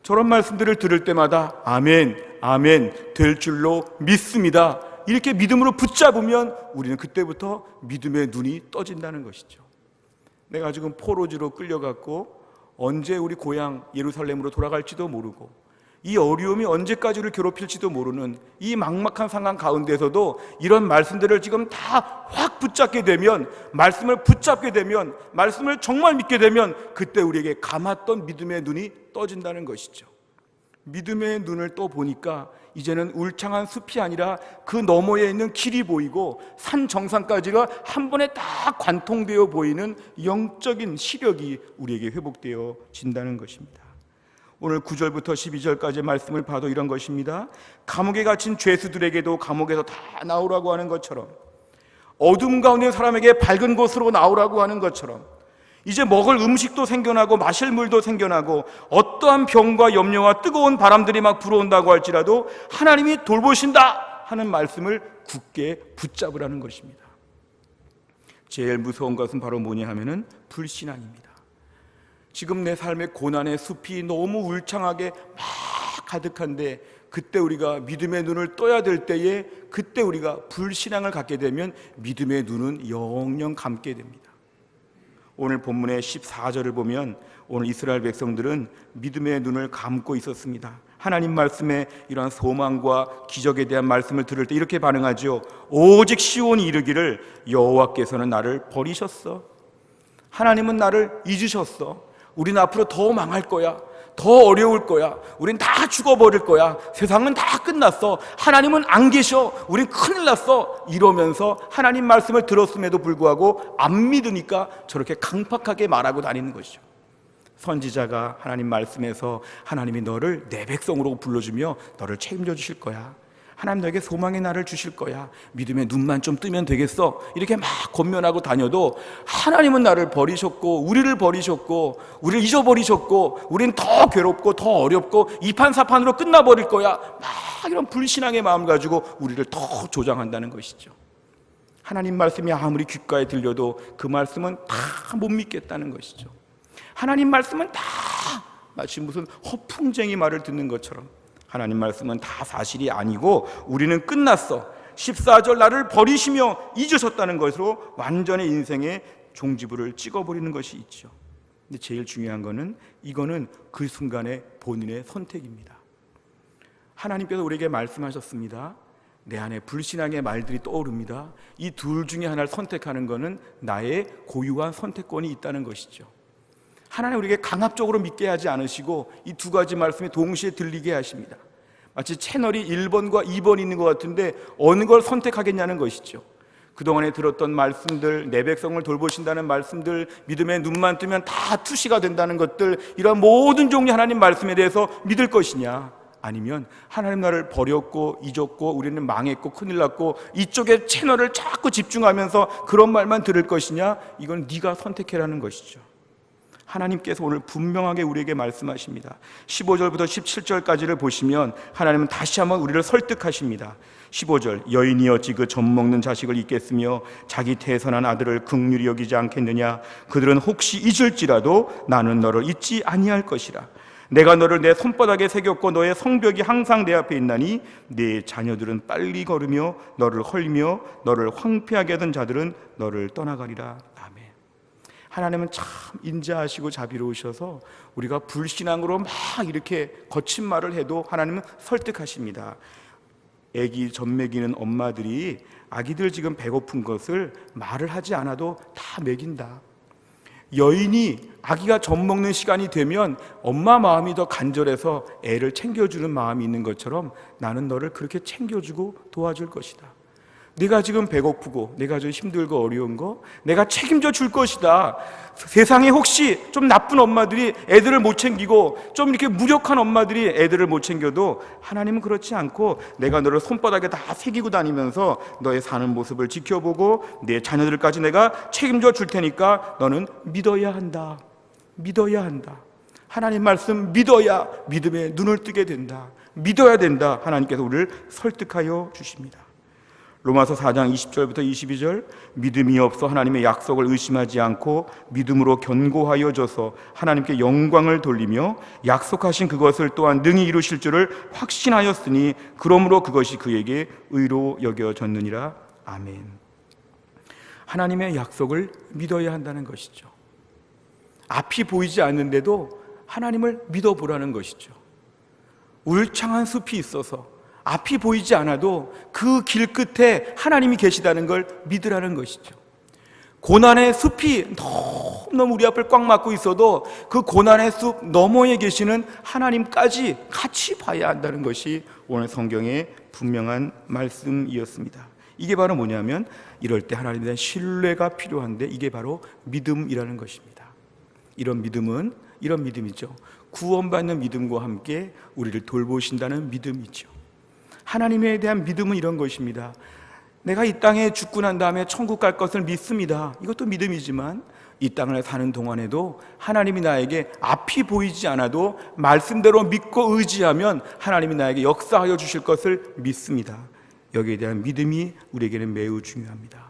저런 말씀들을 들을 때마다 아멘, 아멘 될 줄로 믿습니다. 이렇게 믿음으로 붙잡으면 우리는 그때부터 믿음의 눈이 떠진다는 것이죠. 내가 지금 포로지로 끌려갔고 언제 우리 고향 예루살렘으로 돌아갈지도 모르고 이 어려움이 언제까지 우리를 괴롭힐지도 모르는 이 막막한 상황 가운데서도 이런 말씀들을 지금 다 확 붙잡게 되면, 말씀을 붙잡게 되면, 말씀을 정말 믿게 되면 그때 우리에게 감았던 믿음의 눈이 떠진다는 것이죠. 믿음의 눈을 또 보니까 이제는 울창한 숲이 아니라 그 너머에 있는 길이 보이고 산 정상까지가 한 번에 다 관통되어 보이는 영적인 시력이 우리에게 회복되어진다는 것입니다. 오늘 9절부터 12절까지 말씀을 봐도 이런 것입니다. 감옥에 갇힌 죄수들에게도 감옥에서 다 나오라고 하는 것처럼, 어둠 가운데 있는 사람에게 밝은 곳으로 나오라고 하는 것처럼, 이제 먹을 음식도 생겨나고 마실 물도 생겨나고 어떠한 병과 염려와 뜨거운 바람들이 막 불어온다고 할지라도 하나님이 돌보신다 하는 말씀을 굳게 붙잡으라는 것입니다. 제일 무서운 것은 바로 뭐냐 하면은 불신앙입니다. 지금 내 삶의 고난의 숲이 너무 울창하게 막 가득한데 그때 우리가 믿음의 눈을 떠야 될 때에 그때 우리가 불신앙을 갖게 되면 믿음의 눈은 영영 감게 됩니다. 오늘 본문의 14절을 보면 오늘 이스라엘 백성들은 믿음의 눈을 감고 있었습니다. 하나님 말씀에 이러한 소망과 기적에 대한 말씀을 들을 때 이렇게 반응하죠. 오직 시온이 이르기를 여호와께서는 나를 버리셨어. 하나님은 나를 잊으셨어. 우리는 앞으로 더 망할 거야. 더 어려울 거야. 우린 다 죽어버릴 거야. 세상은 다 끝났어. 하나님은 안 계셔. 우린 큰일 났어. 이러면서 하나님 말씀을 들었음에도 불구하고 안 믿으니까 저렇게 강팍하게 말하고 다니는 것이죠. 선지자가 하나님 말씀에서 하나님이 너를 내 백성으로 불러주며 너를 책임져 주실 거야. 하나님 너에게 소망의 날을 주실 거야. 믿음의 눈만 좀 뜨면 되겠어. 이렇게 막 권면하고 다녀도 하나님은 나를 버리셨고 우리를 버리셨고 우리를 잊어버리셨고 우린 더 괴롭고 더 어렵고 이판사판으로 끝나버릴 거야. 막 이런 불신앙의 마음 가지고 우리를 더 조장한다는 것이죠. 하나님 말씀이 아무리 귓가에 들려도 그 말씀은 다 못 믿겠다는 것이죠. 하나님 말씀은 다 마치 무슨 허풍쟁이 말을 듣는 것처럼 하나님 말씀은 다 사실이 아니고 우리는 끝났어. 14절 나를 버리시며 잊으셨다는 것으로 완전히 인생의 종지부를 찍어버리는 것이 있죠. 근데 제일 중요한 거는 이거는 그 순간의 본인의 선택입니다. 하나님께서 우리에게 말씀하셨습니다. 내 안에 불신앙의 말들이 떠오릅니다. 이 둘 중에 하나를 선택하는 것은 나의 고유한 선택권이 있다는 것이죠. 하나님 우리에게 강압적으로 믿게 하지 않으시고 이 두 가지 말씀이 동시에 들리게 하십니다. 마치 채널이 1번과 2번이 있는 것 같은데 어느 걸 선택하겠냐는 것이죠. 그동안에 들었던 말씀들, 내 백성을 돌보신다는 말씀들, 믿음의 눈만 뜨면 다 투시가 된다는 것들, 이런 모든 종류 하나님 말씀에 대해서 믿을 것이냐, 아니면 하나님 나를 버렸고 잊었고 우리는 망했고 큰일 났고 이쪽에 채널을 자꾸 집중하면서 그런 말만 들을 것이냐, 이건 네가 선택해라는 것이죠. 하나님께서 오늘 분명하게 우리에게 말씀하십니다. 15절부터 17절까지를 보시면 하나님은 다시 한번 우리를 설득하십니다. 15절, 여인이 어찌 그 젖먹는 자식을 잊겠으며 자기 태선한 아들을 긍휼히 여기지 않겠느냐. 그들은 혹시 잊을지라도 나는 너를 잊지 아니할 것이라. 내가 너를 내 손바닥에 새겼고 너의 성벽이 항상 내 앞에 있나니 네 자녀들은 빨리 걸으며 너를 헐며 너를 황폐하게 하던 자들은 너를 떠나가리라. 아멘. 하나님은 참 인자하시고 자비로우셔서 우리가 불신앙으로 막 이렇게 거친 말을 해도 하나님은 설득하십니다. 애기 젖 먹이는 엄마들이 아기들 지금 배고픈 것을 말을 하지 않아도 다 먹인다. 여인이 아기가 젖 먹는 시간이 되면 엄마 마음이 더 간절해서 애를 챙겨주는 마음이 있는 것처럼 나는 너를 그렇게 챙겨주고 도와줄 것이다. 네가 지금 배고프고 내가 좀 힘들고 어려운 거 내가 책임져 줄 것이다. 세상에 혹시 좀 나쁜 엄마들이 애들을 못 챙기고 좀 이렇게 무력한 엄마들이 애들을 못 챙겨도 하나님은 그렇지 않고 내가 너를 손바닥에 다 새기고 다니면서 너의 사는 모습을 지켜보고 내 자녀들까지 내가 책임져 줄 테니까 너는 믿어야 한다. 믿어야 한다. 하나님 말씀 믿어야 믿음의 눈을 뜨게 된다. 믿어야 된다. 하나님께서 우리를 설득하여 주십니다. 로마서 4장 20절부터 22절, 믿음이 없어 하나님의 약속을 의심하지 않고 믿음으로 견고하여 져서 하나님께 영광을 돌리며 약속하신 그것을 또한 능히 이루실 줄을 확신하였으니 그러므로 그것이 그에게 의로 여겨졌느니라. 아멘. 하나님의 약속을 믿어야 한다는 것이죠. 앞이 보이지 않는데도 하나님을 믿어보라는 것이죠. 울창한 숲이 있어서 앞이 보이지 않아도 그 길 끝에 하나님이 계시다는 걸 믿으라는 것이죠. 고난의 숲이 너무너무 우리 앞을 꽉 막고 있어도 그 고난의 숲 너머에 계시는 하나님까지 같이 봐야 한다는 것이 오늘 성경의 분명한 말씀이었습니다. 이게 바로 뭐냐면 이럴 때 하나님에 대한 신뢰가 필요한데 이게 바로 믿음이라는 것입니다. 이런 믿음은 이런 믿음이죠. 구원받는 믿음과 함께 우리를 돌보신다는 믿음이죠. 하나님에 대한 믿음은 이런 것입니다. 내가 이 땅에 죽고 난 다음에 천국 갈 것을 믿습니다. 이것도 믿음이지만 이 땅을 사는 동안에도 하나님이 나에게 앞이 보이지 않아도 말씀대로 믿고 의지하면 하나님이 나에게 역사하여 주실 것을 믿습니다. 여기에 대한 믿음이 우리에게는 매우 중요합니다.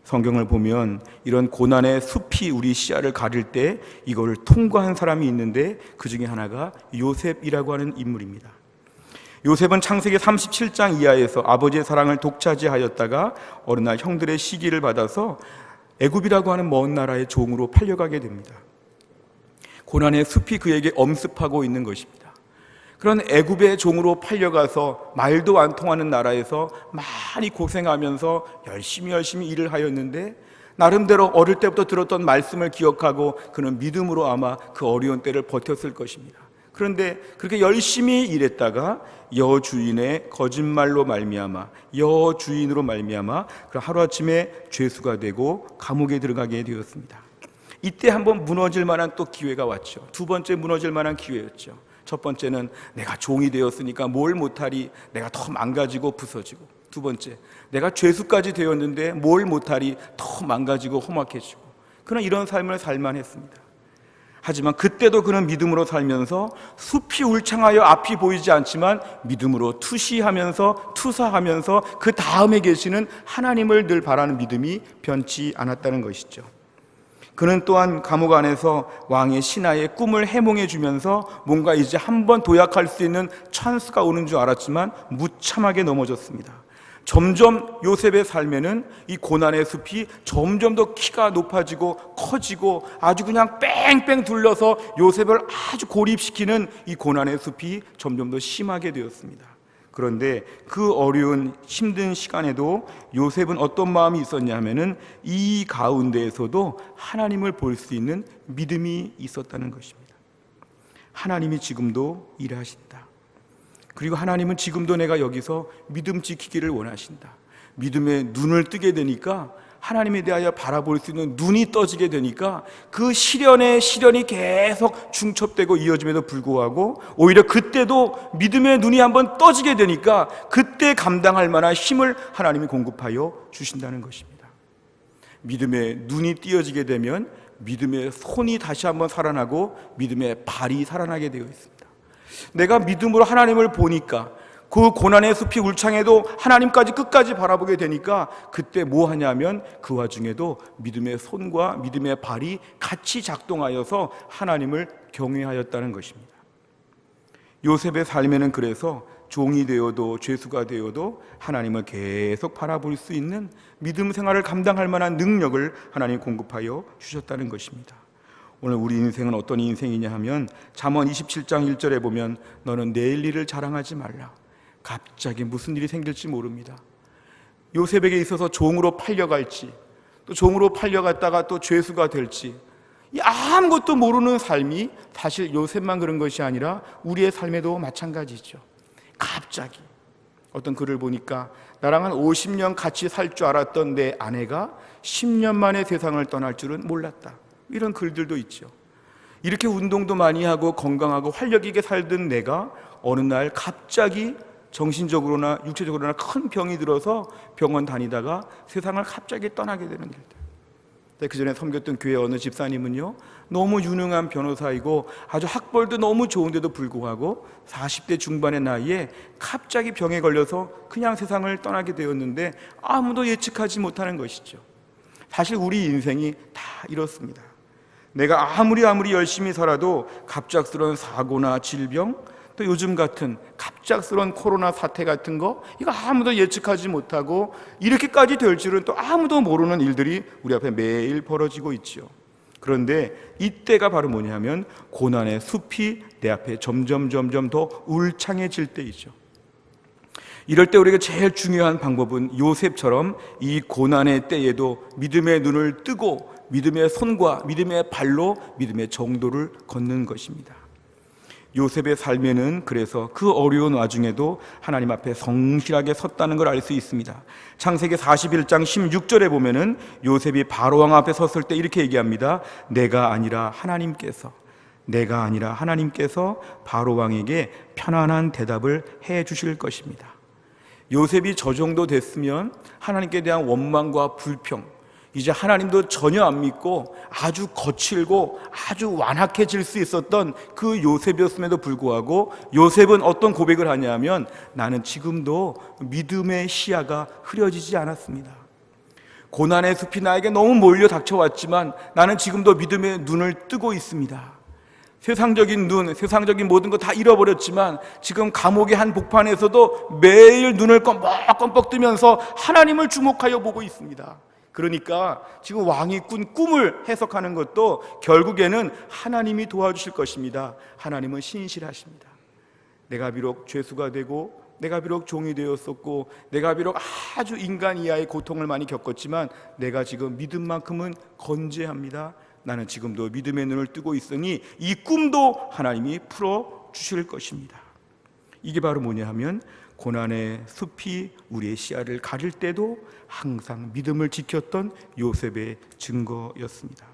성경을 보면 이런 고난의 숲이 우리 시야를 가릴 때 이거를 통과한 사람이 있는데 그 중에 하나가 요셉이라고 하는 인물입니다. 요셉은 창세기 37장 이하에서 아버지의 사랑을 독차지하였다가 어느 날 형들의 시기를 받아서 애굽이라고 하는 먼 나라의 종으로 팔려가게 됩니다. 고난의 숲이 그에게 엄습하고 있는 것입니다. 그런 애굽의 종으로 팔려가서 말도 안 통하는 나라에서 많이 고생하면서 열심히 일을 하였는데 나름대로 어릴 때부터 들었던 말씀을 기억하고 그는 믿음으로 아마 그 어려운 때를 버텼을 것입니다. 그런데 그렇게 열심히 일했다가 여주인의 거짓말로 말미암아 여주인으로 말미암아 하루아침에 죄수가 되고 감옥에 들어가게 되었습니다. 이때 한번 무너질 만한 또 기회가 왔죠. 두 번째 무너질 만한 기회였죠. 첫 번째는 내가 종이 되었으니까 뭘 못하리, 내가 더 망가지고 부서지고. 두 번째, 내가 죄수까지 되었는데 뭘 못하리, 더 망가지고 험악해지고. 그러나 이런 삶을 살만 했습니다. 하지만 그때도 그는 믿음으로 살면서 숲이 울창하여 앞이 보이지 않지만 믿음으로 투시하면서 투사하면서 그 다음에 계시는 하나님을 늘 바라는 믿음이 변치 않았다는 것이죠. 그는 또한 감옥 안에서 왕의 신하의 꿈을 해몽해 주면서 뭔가 이제 한번 도약할 수 있는 찬스가 오는 줄 알았지만 무참하게 넘어졌습니다. 점점 요셉의 삶에는 이 고난의 숲이 점점 더 키가 높아지고 커지고 아주 그냥 뺑뺑 둘러서 요셉을 아주 고립시키는 이 고난의 숲이 점점 더 심하게 되었습니다. 그런데 그 어려운 힘든 시간에도 요셉은 어떤 마음이 있었냐 하면은 이 가운데에서도 하나님을 볼 수 있는 믿음이 있었다는 것입니다. 하나님이 지금도 일하신다. 그리고 하나님은 지금도 내가 여기서 믿음 지키기를 원하신다. 믿음의 눈을 뜨게 되니까, 하나님에 대하여 바라볼 수 있는 눈이 떠지게 되니까 그 시련이 계속 중첩되고 이어짐에도 불구하고 오히려 그때도 믿음의 눈이 한번 떠지게 되니까 그때 감당할 만한 힘을 하나님이 공급하여 주신다는 것입니다. 믿음의 눈이 띄어지게 되면 믿음의 손이 다시 한번 살아나고 믿음의 발이 살아나게 되어 있습니다. 내가 믿음으로 하나님을 보니까 그 고난의 숲이 울창해도 하나님까지 끝까지 바라보게 되니까 그때 뭐 하냐면 그 와중에도 믿음의 손과 믿음의 발이 같이 작동하여서 하나님을 경외하였다는 것입니다. 요셉의 삶에는 그래서 종이 되어도 죄수가 되어도 하나님을 계속 바라볼 수 있는 믿음 생활을 감당할 만한 능력을 하나님 공급하여 주셨다는 것입니다. 오늘 우리 인생은 어떤 인생이냐 하면 잠언 27장 1절에 보면 너는 내일 일을 자랑하지 말라. 갑자기 무슨 일이 생길지 모릅니다. 요셉에게 있어서 종으로 팔려갈지, 또 종으로 팔려갔다가 또 죄수가 될지, 아무것도 모르는 삶이 사실 요셉만 그런 것이 아니라 우리의 삶에도 마찬가지죠. 갑자기 어떤 글을 보니까 나랑 한 50년 같이 살 줄 알았던 내 아내가 10년 만에 세상을 떠날 줄은 몰랐다. 이런 글들도 있죠. 이렇게 운동도 많이 하고 건강하고 활력 있게 살던 내가 어느 날 갑자기 정신적으로나 육체적으로나 큰 병이 들어서 병원 다니다가 세상을 갑자기 떠나게 되는 일들. 그 전에 섬겼던 교회 어느 집사님은요, 너무 유능한 변호사이고 아주 학벌도 너무 좋은데도 불구하고 40대 중반의 나이에 갑자기 병에 걸려서 그냥 세상을 떠나게 되었는데 아무도 예측하지 못하는 것이죠. 사실 우리 인생이 다 이렇습니다. 내가 아무리 열심히 살아도 갑작스러운 사고나 질병, 또 요즘 같은 갑작스러운 코로나 사태 같은 거, 이거 아무도 예측하지 못하고 이렇게까지 될 줄은 또 아무도 모르는 일들이 우리 앞에 매일 벌어지고 있죠. 그런데 이때가 바로 뭐냐면 고난의 숲이 내 앞에 점점 더 울창해질 때이죠. 이럴 때 우리가 제일 중요한 방법은 요셉처럼 이 고난의 때에도 믿음의 눈을 뜨고 믿음의 손과 믿음의 발로 믿음의 정도를 걷는 것입니다. 요셉의 삶에는 그래서 그 어려운 와중에도 하나님 앞에 성실하게 섰다는 걸 알 수 있습니다. 창세기 41장 16절에 보면은 요셉이 바로왕 앞에 섰을 때 이렇게 얘기합니다. 내가 아니라 하나님께서 바로왕에게 편안한 대답을 해 주실 것입니다. 요셉이 저 정도 됐으면 하나님께 대한 원망과 불평, 이제 하나님도 전혀 안 믿고 아주 거칠고 아주 완악해질 수 있었던 그 요셉이었음에도 불구하고 요셉은 어떤 고백을 하냐면 나는 지금도 믿음의 시야가 흐려지지 않았습니다. 고난의 숲이 나에게 너무 몰려 닥쳐왔지만 나는 지금도 믿음의 눈을 뜨고 있습니다. 세상적인 눈, 세상적인 모든 거 다 잃어버렸지만 지금 감옥의 한 복판에서도 매일 눈을 껌뻑껌뻑 뜨면서 하나님을 주목하여 보고 있습니다. 그러니까 지금 왕이 꾼 꿈을 해석하는 것도 결국에는 하나님이 도와주실 것입니다. 하나님은 신실하십니다. 내가 비록 죄수가 되고 내가 비록 종이 되었었고 내가 비록 아주 인간 이하의 고통을 많이 겪었지만 내가 지금 믿음만큼은 건재합니다. 나는 지금도 믿음의 눈을 뜨고 있으니 이 꿈도 하나님이 풀어주실 것입니다. 이게 바로 뭐냐 하면 고난의 숲이 우리의 시야를 가릴 때도 항상 믿음을 지켰던 요셉의 증거였습니다.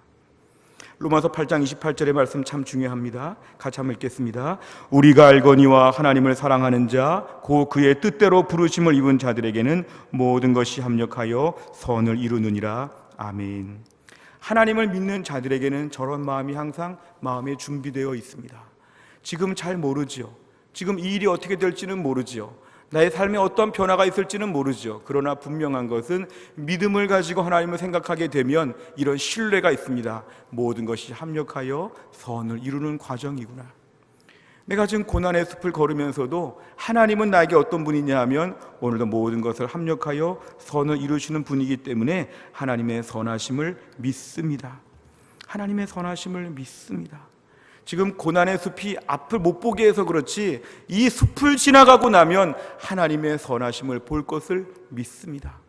로마서 8장 28절의 말씀 참 중요합니다. 같이 한번 읽겠습니다. 우리가 알거니와 하나님을 사랑하는 자 곧 그의 뜻대로 부르심을 입은 자들에게는 모든 것이 합력하여 선을 이루느니라. 아멘. 하나님을 믿는 자들에게는 저런 마음이 항상 마음에 준비되어 있습니다. 지금 잘 모르죠. 지금 이 일이 어떻게 될지는 모르죠. 나의 삶에 어떤 변화가 있을지는 모르죠. 그러나 분명한 것은 믿음을 가지고 하나님을 생각하게 되면 이런 신뢰가 있습니다. 모든 것이 합력하여 선을 이루는 과정이구나. 내가 지금 고난의 숲을 걸으면서도 하나님은 나에게 어떤 분이냐 하면 오늘도 모든 것을 합력하여 선을 이루시는 분이기 때문에 하나님의 선하심을 믿습니다. 하나님의 선하심을 믿습니다. 지금 고난의 숲이 앞을 못 보게 해서 그렇지 이 숲을 지나가고 나면 하나님의 선하심을 볼 것을 믿습니다.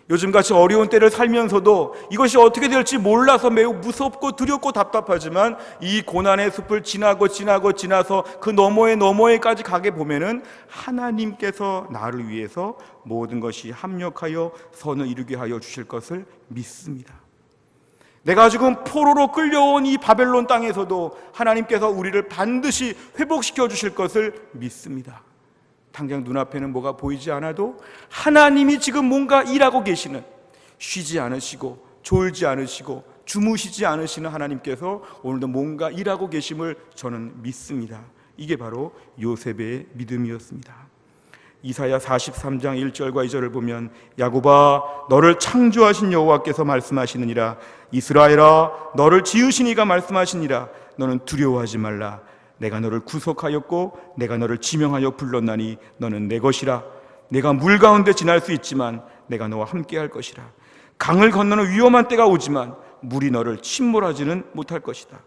요즘같이 어려운 때를 살면서도 이것이 어떻게 될지 몰라서 매우 무섭고 두렵고 답답하지만 이 고난의 숲을 지나서 그 너머에까지 가게 보면은 하나님께서 나를 위해서 모든 것이 합력하여 선을 이루게 하여 주실 것을 믿습니다. 내가 지금 포로로 끌려온 이 바벨론 땅에서도 하나님께서 우리를 반드시 회복시켜 주실 것을 믿습니다. 당장 눈앞에는 뭐가 보이지 않아도 하나님이 지금 뭔가 일하고 계시는, 쉬지 않으시고 졸지 않으시고 주무시지 않으시는 하나님께서 오늘도 뭔가 일하고 계심을 저는 믿습니다. 이게 바로 요셉의 믿음이었습니다. 이사야 43장 1절과 2절을 보면 야곱아 너를 창조하신 여호와께서 말씀하시느니라 이스라엘아 너를 지으신 이가 말씀하시니라 너는 두려워하지 말라 내가 너를 구속하였고 내가 너를 지명하여 불렀나니 너는 내 것이라 내가 물 가운데 지날 수 있지만 내가 너와 함께 할 것이라 강을 건너는 위험한 때가 오지만 물이 너를 침몰하지는 못할 것이다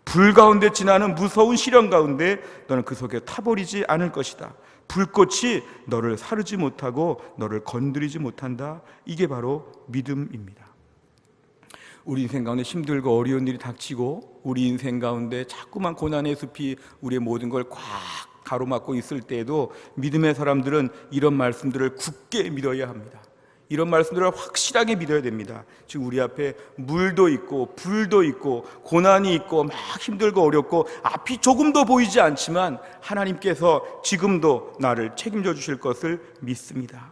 불 가운데 지나는 무서운 시련 가운데 너는 그 속에 타버리지 않을 것이다 불꽃이 너를 사르지 못하고 너를 건드리지 못한다. 이게 바로 믿음입니다. 우리 인생 가운데 힘들고 어려운 일이 닥치고 우리 인생 가운데 자꾸만 고난의 숲이 우리의 모든 걸 꽉 가로막고 있을 때에도 믿음의 사람들은 이런 말씀들을 굳게 믿어야 합니다. 이런 말씀들을 확실하게 믿어야 됩니다. 지금 우리 앞에 물도 있고 불도 있고 고난이 있고 막 힘들고 어렵고 앞이 조금도 보이지 않지만 하나님께서 지금도 나를 책임져 주실 것을 믿습니다.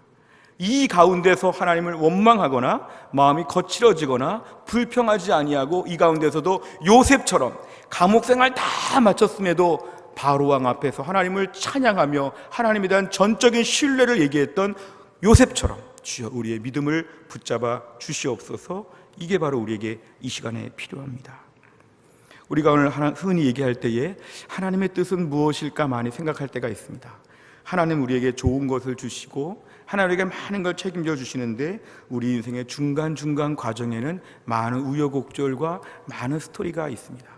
이 가운데서 하나님을 원망하거나 마음이 거칠어지거나 불평하지 아니하고 이 가운데서도 요셉처럼 감옥 생활 다 마쳤음에도 바로왕 앞에서 하나님을 찬양하며 하나님에 대한 전적인 신뢰를 얘기했던 요셉처럼 주여 우리의 믿음을 붙잡아 주시옵소서. 이게 바로 우리에게 이 시간에 필요합니다. 우리가 오늘 흔히 얘기할 때에 하나님의 뜻은 무엇일까 많이 생각할 때가 있습니다. 하나님 우리에게 좋은 것을 주시고 하나님에게 많은 걸 책임져 주시는데 우리 인생의 중간중간 과정에는 많은 우여곡절과 많은 스토리가 있습니다.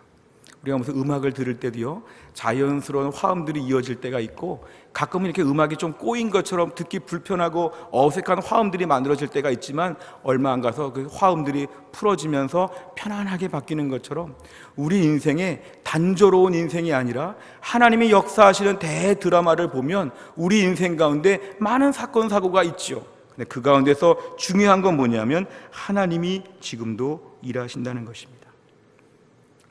우리가 무슨 음악을 들을 때도요 자연스러운 화음들이 이어질 때가 있고 가끔은 이렇게 음악이 좀 꼬인 것처럼 듣기 불편하고 어색한 화음들이 만들어질 때가 있지만 얼마 안 가서 그 화음들이 풀어지면서 편안하게 바뀌는 것처럼 우리 인생에 단조로운 인생이 아니라 하나님이 역사하시는 대드라마를 보면 우리 인생 가운데 많은 사건 사고가 있죠. 근데 그 가운데서 중요한 건 뭐냐면 하나님이 지금도 일하신다는 것입니다.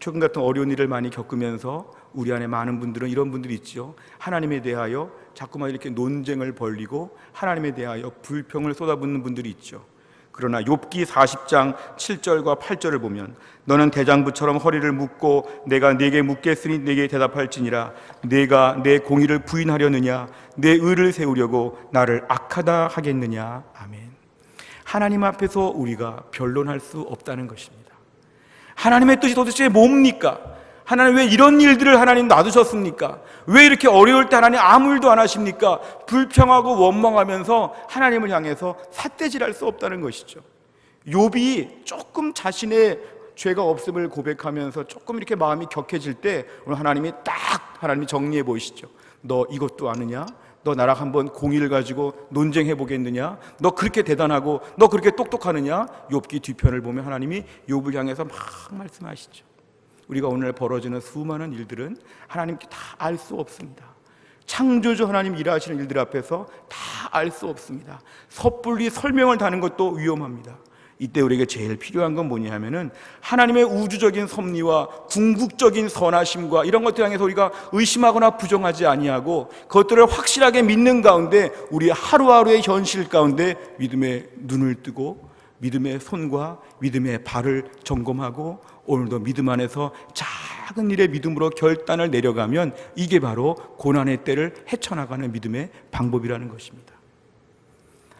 최근 같은 어려운 일을 많이 겪으면서 우리 안에 많은 분들은 이런 분들이 있죠. 하나님에 대하여 자꾸만 이렇게 논쟁을 벌이고 하나님에 대하여 불평을 쏟아붓는 분들이 있죠. 그러나 욥기 40장 7절과 8절을 보면 너는 대장부처럼 허리를 묶고 내가 네게 묻겠으니 네게 대답할지니라 네가 내 공의를 부인하려느냐 내 의를 세우려고 나를 악하다 하겠느냐. 아멘. 하나님 앞에서 우리가 변론할 수 없다는 것입니다. 하나님의 뜻이 도대체 뭡니까? 하나님 왜 이런 일들을 하나님 놔두셨습니까? 왜 이렇게 어려울 때 하나님 아무 일도 안 하십니까? 불평하고 원망하면서 하나님을 향해서 삿대질할 수 없다는 것이죠. 욥이 조금 자신의 죄가 없음을 고백하면서 조금 이렇게 마음이 격해질 때 오늘 하나님이 정리해 보이시죠. 너 이것도 아느냐? 너 나랑 한번 공의를 가지고 논쟁해 보겠느냐? 너 그렇게 대단하고 너 그렇게 똑똑하느냐? 욥기 뒤편을 보면 하나님이 욥을 향해서 막 말씀하시죠. 우리가 오늘 벌어지는 수많은 일들은 하나님께 다 알 수 없습니다. 창조주 하나님 일하시는 일들 앞에서 다 알 수 없습니다. 섣불리 설명을 다는 것도 위험합니다. 이때 우리에게 제일 필요한 건 뭐냐 하면은 하나님의 우주적인 섭리와 궁극적인 선하심과 이런 것들 향해서 우리가 의심하거나 부정하지 아니하고 그것들을 확실하게 믿는 가운데 우리 하루하루의 현실 가운데 믿음의 눈을 뜨고 믿음의 손과 믿음의 발을 점검하고 오늘도 믿음 안에서 작은 일의 믿음으로 결단을 내려가면 이게 바로 고난의 때를 헤쳐나가는 믿음의 방법이라는 것입니다.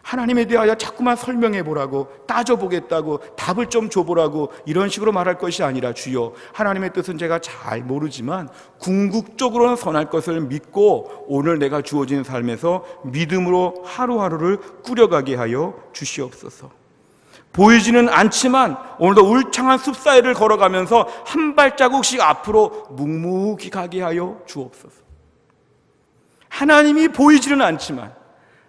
하나님에 대하여 자꾸만 설명해 보라고 따져보겠다고 답을 좀 줘보라고 이런 식으로 말할 것이 아니라 주여 하나님의 뜻은 제가 잘 모르지만 궁극적으로는 선할 것을 믿고 오늘 내가 주어진 삶에서 믿음으로 하루하루를 꾸려가게 하여 주시옵소서. 보이지는 않지만 오늘도 울창한 숲 사이를 걸어가면서 한 발자국씩 앞으로 묵묵히 가게 하여 주옵소서. 하나님이 보이지는 않지만,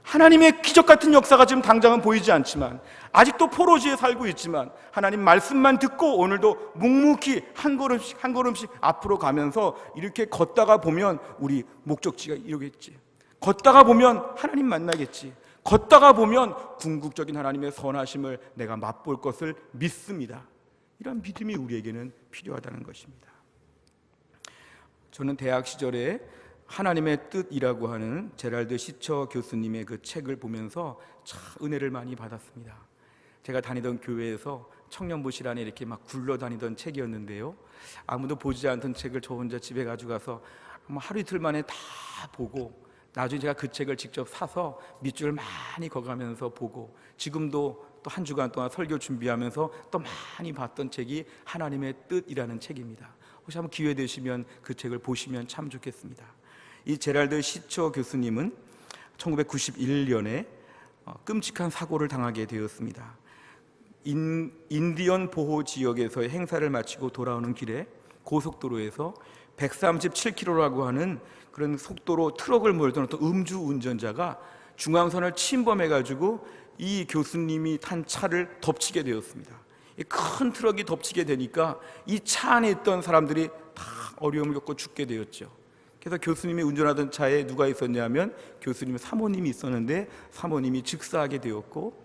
하나님의 기적 같은 역사가 지금 당장은 보이지 않지만, 아직도 포로지에 살고 있지만 하나님 말씀만 듣고 오늘도 묵묵히 한 걸음씩 한 걸음씩 앞으로 가면서 이렇게 걷다가 보면 우리 목적지가 이루겠지. 걷다가 보면 하나님 만나겠지. 걷다가 보면 궁극적인 하나님의 선하심을 내가 맛볼 것을 믿습니다. 이런 믿음이 우리에게는 필요하다는 것입니다. 저는 대학 시절에 하나님의 뜻이라고 하는 제랄드 시처 교수님의 그 책을 보면서 참 은혜를 많이 받았습니다. 제가 다니던 교회에서 청년부실 안에 이렇게 막 굴러다니던 책이었는데요, 아무도 보지 않던 책을 저 혼자 집에 가져가서 하루 이틀 만에 다 보고, 나중에 제가 그 책을 직접 사서 밑줄 많이 그어가면서 보고, 지금도 또 한 주간 동안 설교 준비하면서 또 많이 봤던 책이 하나님의 뜻이라는 책입니다. 혹시 한번 기회 되시면 그 책을 보시면 참 좋겠습니다. 이 제랄드 시처 교수님은 1991년에 끔찍한 사고를 당하게 되었습니다. 인디언 보호 지역에서의 행사를 마치고 돌아오는 길에 고속도로에서 137km라고 하는 그런 속도로 트럭을 몰던 어떤 음주 운전자가 중앙선을 침범해가지고 이 교수님이 탄 차를 덮치게 되었습니다. 이 큰 트럭이 덮치게 되니까 이 차 안에 있던 사람들이 다 어려움을 겪고 죽게 되었죠. 그래서 교수님이 운전하던 차에 누가 있었냐면 교수님의 사모님이 있었는데 사모님이 즉사하게 되었고,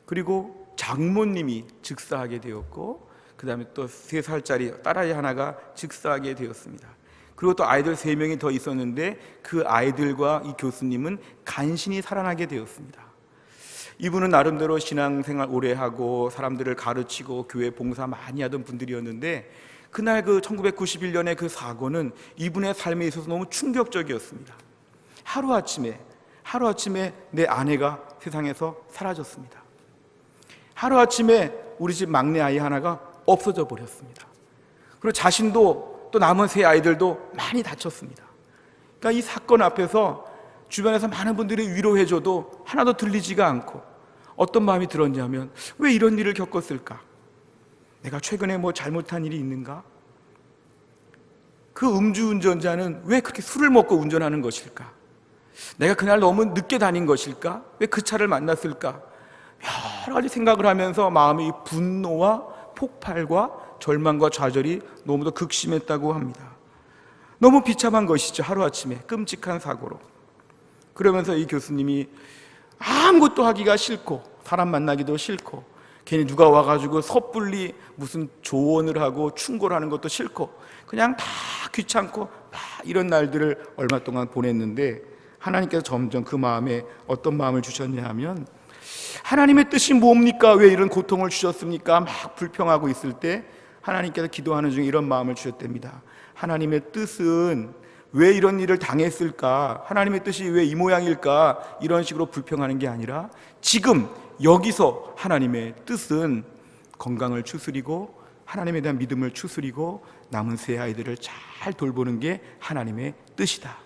그리고 장모님이 즉사하게 되었고, 그 다음에 또 3살짜리 딸아이 하나가 즉사하게 되었습니다. 그리고 또 아이들 3명이 더 있었는데 그 아이들과 이 교수님은 간신히 살아나게 되었습니다. 이분은 나름대로 신앙생활 오래 하고 사람들을 가르치고 교회 봉사 많이 하던 분들이었는데, 그날 그 1991년의 그 사고는 이분의 삶에 있어서 너무 충격적이었습니다. 하루아침에 내 아내가 세상에서 사라졌습니다. 하루아침에 우리 집 막내 아이 하나가 없어져 버렸습니다. 그리고 자신도 또 남은 3 아이들도 많이 다쳤습니다. 그러니까 이 사건 앞에서 주변에서 많은 분들이 위로해줘도 하나도 들리지가 않고, 어떤 마음이 들었냐면, 왜 이런 일을 겪었을까? 내가 최근에 뭐 잘못한 일이 있는가? 그 음주운전자는 왜 그렇게 술을 먹고 운전하는 것일까? 내가 그날 너무 늦게 다닌 것일까? 왜 그 차를 만났을까? 여러 가지 생각을 하면서 마음의 분노와 폭발과 절망과 좌절이 너무도 극심했다고 합니다. 너무 비참한 것이죠. 하루아침에 끔찍한 사고로. 그러면서 이 교수님이 아무것도 하기가 싫고 사람 만나기도 싫고 괜히 누가 와가지고 섣불리 무슨 조언을 하고 충고를 하는 것도 싫고 그냥 다 귀찮고 이런 날들을 얼마 동안 보냈는데, 하나님께서 점점 그 마음에 어떤 마음을 주셨냐 하면, 하나님의 뜻이 뭡니까? 왜 이런 고통을 주셨습니까? 막 불평하고 있을 때 하나님께서 기도하는 중에 이런 마음을 주셨답니다. 하나님의 뜻은 왜 이런 일을 당했을까? 하나님의 뜻이 왜 이 모양일까? 이런 식으로 불평하는 게 아니라, 지금 여기서 하나님의 뜻은 건강을 추스리고 하나님에 대한 믿음을 추스리고 남은 3 아이들을 잘 돌보는 게 하나님의 뜻이다.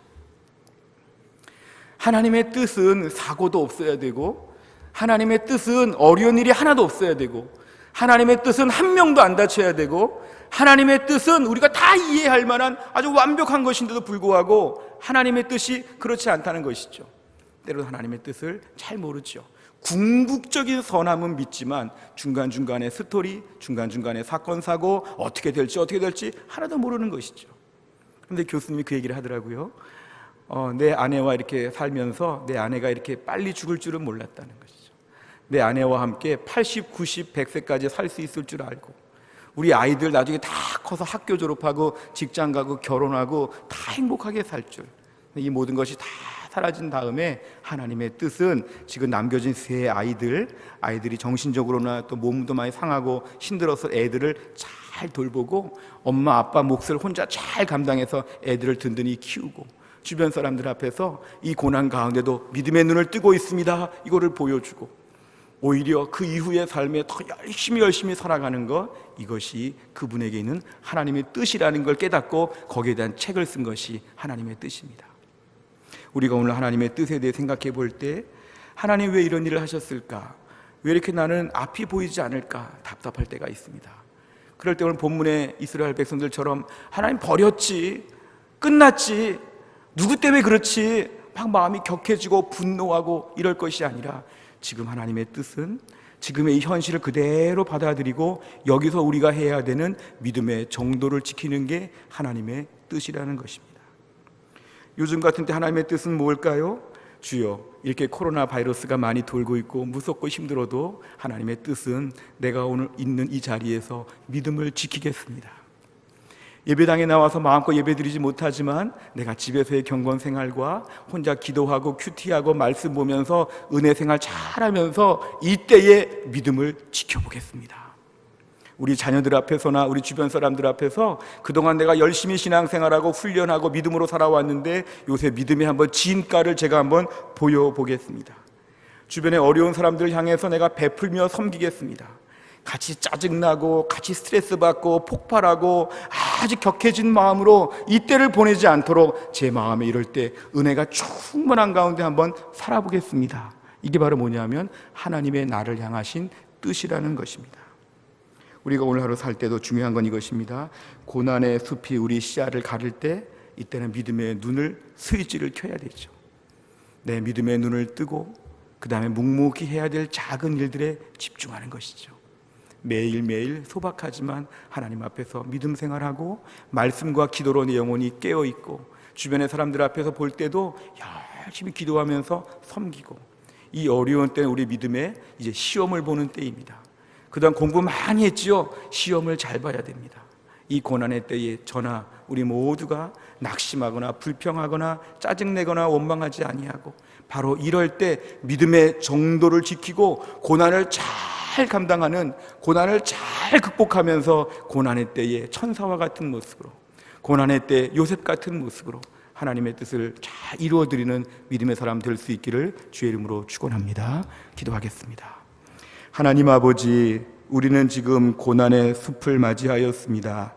하나님의 뜻은 사고도 없어야 되고, 하나님의 뜻은 어려운 일이 하나도 없어야 되고, 하나님의 뜻은 한 명도 안 다쳐야 되고, 하나님의 뜻은 우리가 다 이해할 만한 아주 완벽한 것인데도 불구하고 하나님의 뜻이 그렇지 않다는 것이죠. 때로는 하나님의 뜻을 잘 모르죠. 궁극적인 선함은 믿지만 중간중간에 스토리, 중간중간에 사건 사고 어떻게 될지 하나도 모르는 것이죠. 그런데 교수님이 그 얘기를 하더라고요. 내 아내와 이렇게 살면서 내 아내가 이렇게 빨리 죽을 줄은 몰랐다는 것이죠. 내 아내와 함께 80, 90, 100세까지 살 수 있을 줄 알고, 우리 아이들 나중에 다 커서 학교 졸업하고 직장 가고 결혼하고 다 행복하게 살 줄. 이 모든 것이 다 사라진 다음에 하나님의 뜻은 지금 남겨진 3 아이들이 정신적으로나 또 몸도 많이 상하고 힘들어서 애들을 잘 돌보고 엄마 아빠 몫을 혼자 잘 감당해서 애들을 든든히 키우고, 주변 사람들 앞에서 이 고난 가운데도 믿음의 눈을 뜨고 있습니다, 이거를 보여주고, 오히려 그 이후의 삶에 더 열심히 살아가는 것, 이것이 그분에게 있는 하나님의 뜻이라는 걸 깨닫고 거기에 대한 책을 쓴 것이 하나님의 뜻입니다. 우리가 오늘 하나님의 뜻에 대해 생각해 볼 때, 하나님 왜 이런 일을 하셨을까? 왜 이렇게 나는 앞이 보이지 않을까 답답할 때가 있습니다. 그럴 때 오늘 본문의 이스라엘 백성들처럼 하나님 버렸지, 끝났지, 누구 때문에 그렇지 막 마음이 격해지고 분노하고 이럴 것이 아니라 지금 하나님의 뜻은 지금의 이 현실을 그대로 받아들이고 여기서 우리가 해야 되는 믿음의 정도를 지키는 게 하나님의 뜻이라는 것입니다. 요즘 같은 때 하나님의 뜻은 뭘까요? 주여, 이렇게 코로나 바이러스가 많이 돌고 있고 무섭고 힘들어도 하나님의 뜻은 내가 오늘 있는 이 자리에서 믿음을 지키겠습니다. 예배당에 나와서 마음껏 예배드리지 못하지만 내가 집에서의 경건 생활과 혼자 기도하고 큐티하고 말씀 보면서 은혜 생활 잘하면서 이때의 믿음을 지켜보겠습니다. 우리 자녀들 앞에서나 우리 주변 사람들 앞에서 그동안 내가 열심히 신앙생활하고 훈련하고 믿음으로 살아왔는데 요새 믿음의 한번 진가를 제가 한번 보여보겠습니다. 주변에 어려운 사람들을 향해서 내가 베풀며 섬기겠습니다. 같이 짜증나고 같이 스트레스 받고 폭발하고 아주 격해진 마음으로 이때를 보내지 않도록 제 마음에 이럴 때 은혜가 충만한 가운데 한번 살아보겠습니다. 이게 바로 뭐냐면 하나님의 나를 향하신 뜻이라는 것입니다. 우리가 오늘 하루 살 때도 중요한 건 이것입니다. 고난의 숲이 우리 시야를 가릴 때 이때는 믿음의 눈을 스위치를 켜야 되죠. 내 믿음의 눈을 뜨고 그 다음에 묵묵히 해야 될 작은 일들에 집중하는 것이죠. 매일매일 소박하지만 하나님 앞에서 믿음 생활하고 말씀과 기도로 내 영혼이 깨어있고 주변의 사람들 앞에서 볼 때도 열심히 기도하면서 섬기고 이 어려운 때는 우리 믿음의 이제 시험을 보는 때입니다. 그동안 공부 많이 했지요. 시험을 잘 봐야 됩니다. 이 고난의 때에 저나 우리 모두가 낙심하거나 불평하거나 짜증내거나 원망하지 아니하고 바로 이럴 때 믿음의 정도를 지키고 고난을 잘 감당하는, 고난을 잘 극복하면서 고난의 때에 천사와 같은 모습으로, 고난의 때 요셉 같은 모습으로 하나님의 뜻을 잘 이루어드리는 믿음의 사람 될 수 있기를 주의 이름으로 축원합니다. 기도하겠습니다. 하나님 아버지, 우리는 지금 고난의 숲을 맞이하였습니다.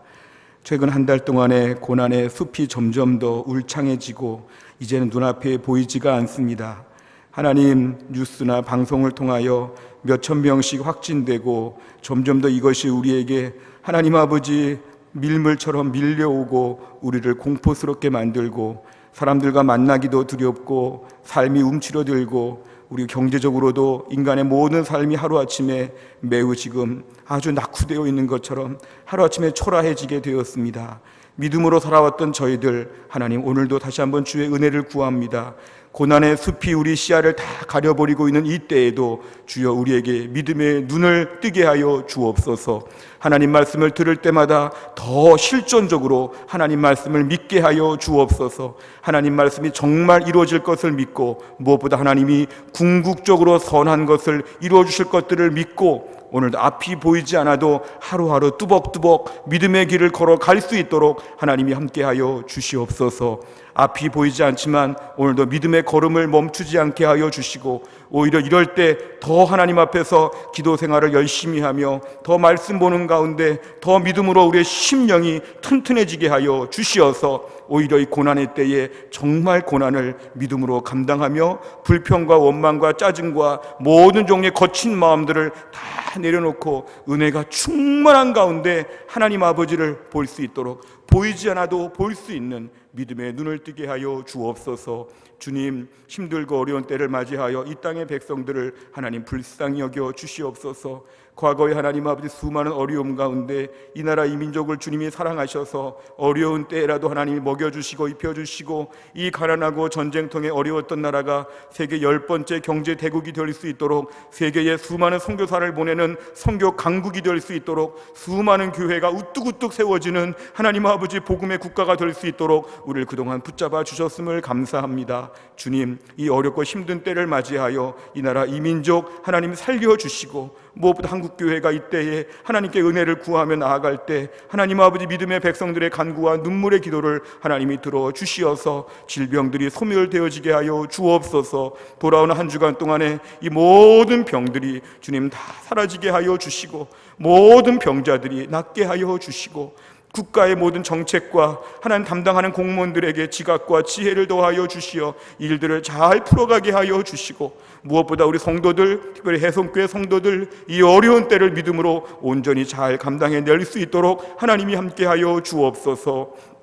최근 한 달 동안의 고난의 숲이 점점 더 울창해지고 이제는 눈앞에 보이지가 않습니다. 하나님, 뉴스나 방송을 통하여 몇천 명씩 확진되고 점점 더 이것이 우리에게 하나님 아버지 밀물처럼 밀려오고 우리를 공포스럽게 만들고 사람들과 만나기도 두렵고 삶이 움츠러들고 우리 경제적으로도 인간의 모든 삶이 하루아침에 매우 지금 아주 낙후되어 있는 것처럼 하루아침에 초라해지게 되었습니다. 믿음으로 살아왔던 저희들, 하나님 오늘도 다시 한번 주의 은혜를 구합니다. 고난의 숲이 우리 시야를 다 가려버리고 있는 이 때에도 주여 우리에게 믿음의 눈을 뜨게 하여 주옵소서. 하나님 말씀을 들을 때마다 더 실존적으로 하나님 말씀을 믿게 하여 주옵소서. 하나님 말씀이 정말 이루어질 것을 믿고 무엇보다 하나님이 궁극적으로 선한 것을 이루어 주실 것들을 믿고 오늘도 앞이 보이지 않아도 하루하루 뚜벅뚜벅 믿음의 길을 걸어갈 수 있도록 하나님이 함께하여 주시옵소서. 앞이 보이지 않지만 오늘도 믿음의 걸음을 멈추지 않게 하여 주시고 오히려 이럴 때 더 하나님 앞에서 기도 생활을 열심히 하며 더 말씀 보는 가운데 더 믿음으로 우리의 심령이 튼튼해지게 하여 주시어서 오히려 이 고난의 때에 정말 고난을 믿음으로 감당하며 불평과 원망과 짜증과 모든 종류의 거친 마음들을 다 내려놓고 은혜가 충만한 가운데 하나님 아버지를 볼 수 있도록 보이지 않아도 볼 수 있는 믿음의 눈을 뜨게 하여 주옵소서. 주님, 힘들고 어려운 때를 맞이하여 이 땅의 백성들을 하나님 불쌍히 여겨 주시옵소서. 과거에 하나님 아버지 수많은 어려움 가운데 이 나라 이 민족을 주님이 사랑하셔서 어려운 때라도 하나님이 먹여주시고 입혀주시고 이 가난하고 전쟁통에 어려웠던 나라가 세계 10번째 경제 대국이 될 수 있도록 세계에 수많은 선교사를 보내는 선교 강국이 될 수 있도록 수많은 교회가 우뚝우뚝 세워지는 하나님 아버지 복음의 국가가 될 수 있도록 우리를 그동안 붙잡아 주셨음을 감사합니다. 주님, 이 어렵고 힘든 때를 맞이하여 이 나라 이 민족 하나님 살려주시고 무엇보다 한국교회가 이때에 하나님께 은혜를 구하며 나아갈 때 하나님 아버지 믿음의 백성들의 간구와 눈물의 기도를 하나님이 들어주시어서 질병들이 소멸되어지게 하여 주옵소서. 돌아오는 한 주간 동안에 이 모든 병들이 주님 다 사라지게 하여 주시고 모든 병자들이 낫게 하여 주시고 국가의 모든 정책과 하나님 담당하는 공무원들에게 지각과 지혜를 더하여 주시어 일들을 잘 풀어가게 하여 주시고, 무엇보다 우리 성도들, 특별히 해성교회 성도들, 이 어려운 때를 믿음으로 온전히 잘 감당해낼 수 있도록 하나님이 함께하여 주옵소서.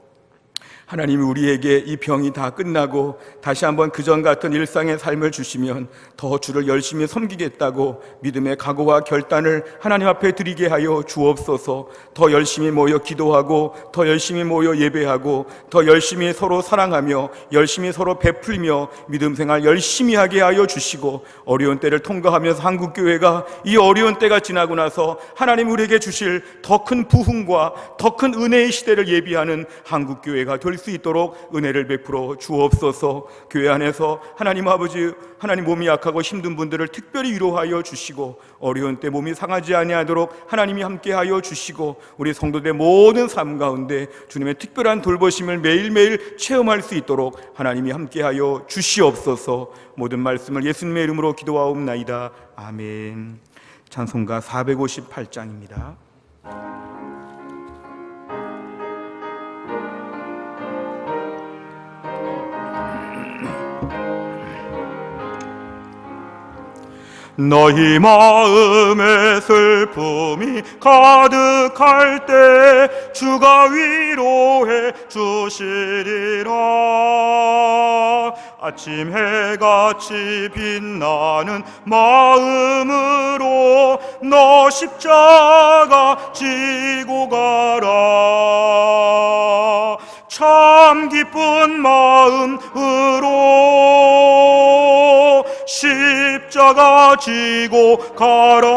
하나님이 우리에게 이 병이 다 끝나고 다시 한번 그전 같은 일상의 삶을 주시면 더 주를 열심히 섬기겠다고 믿음의 각오와 결단을 하나님 앞에 드리게 하여 주옵소서. 더 열심히 모여 기도하고, 더 열심히 모여 예배하고, 더 열심히 서로 사랑하며 열심히 서로 베풀며 믿음 생활 열심히 하게 하여 주시고, 어려운 때를 통과하면서 한국교회가 이 어려운 때가 지나고 나서 하나님 우리에게 주실 더 큰 부흥과 더 큰 은혜의 시대를 예비하는 한국교회가 될 수 있도록 은혜를 베풀어 주옵소서. 교회 안에서 하나님 아버지, 하나님 몸이 약하고 힘든 분들을 특별히 위로하여 주시고, 어려운 때 몸이 상하지 아니하도록 하나님이 함께하여 주시고, 우리 성도들의 모든 삶 가운데 주님의 특별한 돌보심을 매일매일 체험할 수 있도록 하나님이 함께하여 주시옵소서. 모든 말씀을 예수님의 이름으로 기도하옵나이다. 아멘. 찬송가 458장입니다. 너희 마음에 슬픔이 가득할 때 주가 위로해 주시리라. 아침 해같이 빛나는 마음으로 너 십자가 지고 가라. 참 기쁜 마음으로 십자가 지고 가라.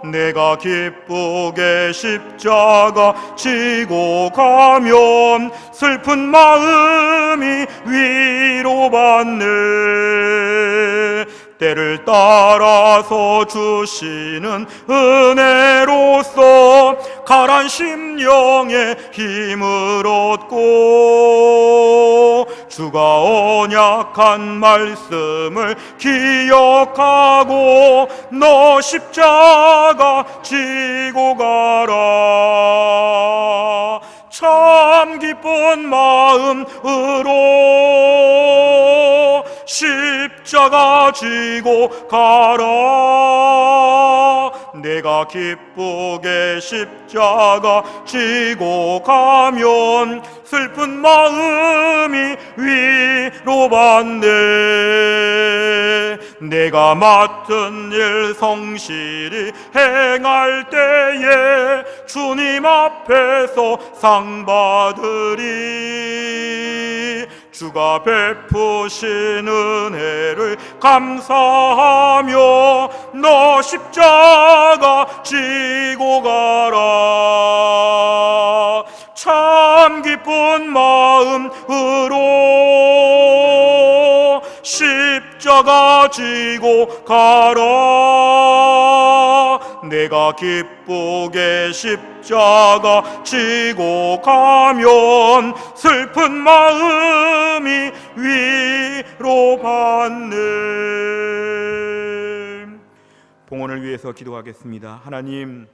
내가 기쁘게 십자가 지고 가면 슬픈 마음이 위로받네. 때를 따라서 주시는 은혜로서 가란 심령에 힘을 얻고, 주가 언약한 말씀을 기억하고 너 십자가 지고 가라. 참 기쁜 마음으로 십자가 지고 가라. 내가 기쁘게 십자가 지고 가면 슬픈 마음이 위로받네. 내가 맡은 일 성실히 행할 때에 주님 앞에서 상 받으리. 주가 베푸신 은혜를 감사하며 너 십자가 지고 가라. 참 기쁜 마음으로 십자가 지고 가라. 내가 기쁘게 십자가 지고 가면 슬픈 마음이 위로받네. 봉헌을 위해서 기도하겠습니다. 하나님,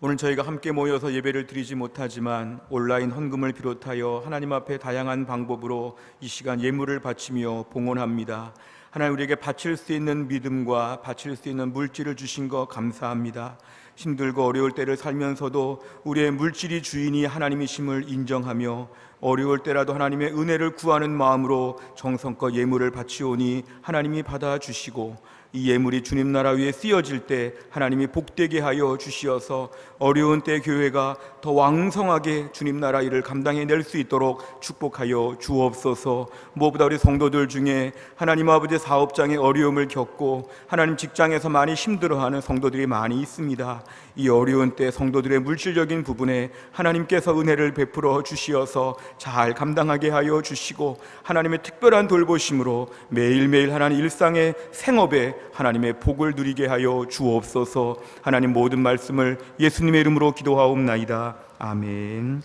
오늘 저희가 함께 모여서 예배를 드리지 못하지만 온라인 헌금을 비롯하여 하나님 앞에 다양한 방법으로 이 시간 예물을 바치며 봉헌합니다. 하나님, 우리에게 바칠 수 있는 믿음과 바칠 수 있는 물질을 주신 것 감사합니다. 힘들고 어려울 때를 살면서도 우리의 물질이 주인이 하나님이심을 인정하며 어려울 때라도 하나님의 은혜를 구하는 마음으로 정성껏 예물을 바치오니 하나님이 받아주시고, 이 예물이 주님 나라 위에 쓰여질 때 하나님이 복되게 하여 주시어서 어려운 때 교회가 더 왕성하게 주님 나라 일을 감당해낼 수 있도록 축복하여 주옵소서. 무엇보다 우리 성도들 중에 하나님 아버지 사업장의 어려움을 겪고 하나님 직장에서 많이 힘들어하는 성도들이 많이 있습니다. 이 어려운 때 성도들의 물질적인 부분에 하나님께서 은혜를 베풀어 주시어서 잘 감당하게 하여 주시고, 하나님의 특별한 돌보심으로 매일매일 하나님 일상의 생업에 하나님의 복을 누리게 하여 주옵소서. 하나님, 모든 말씀을 예수님의 이름으로 기도하옵나이다. 아멘.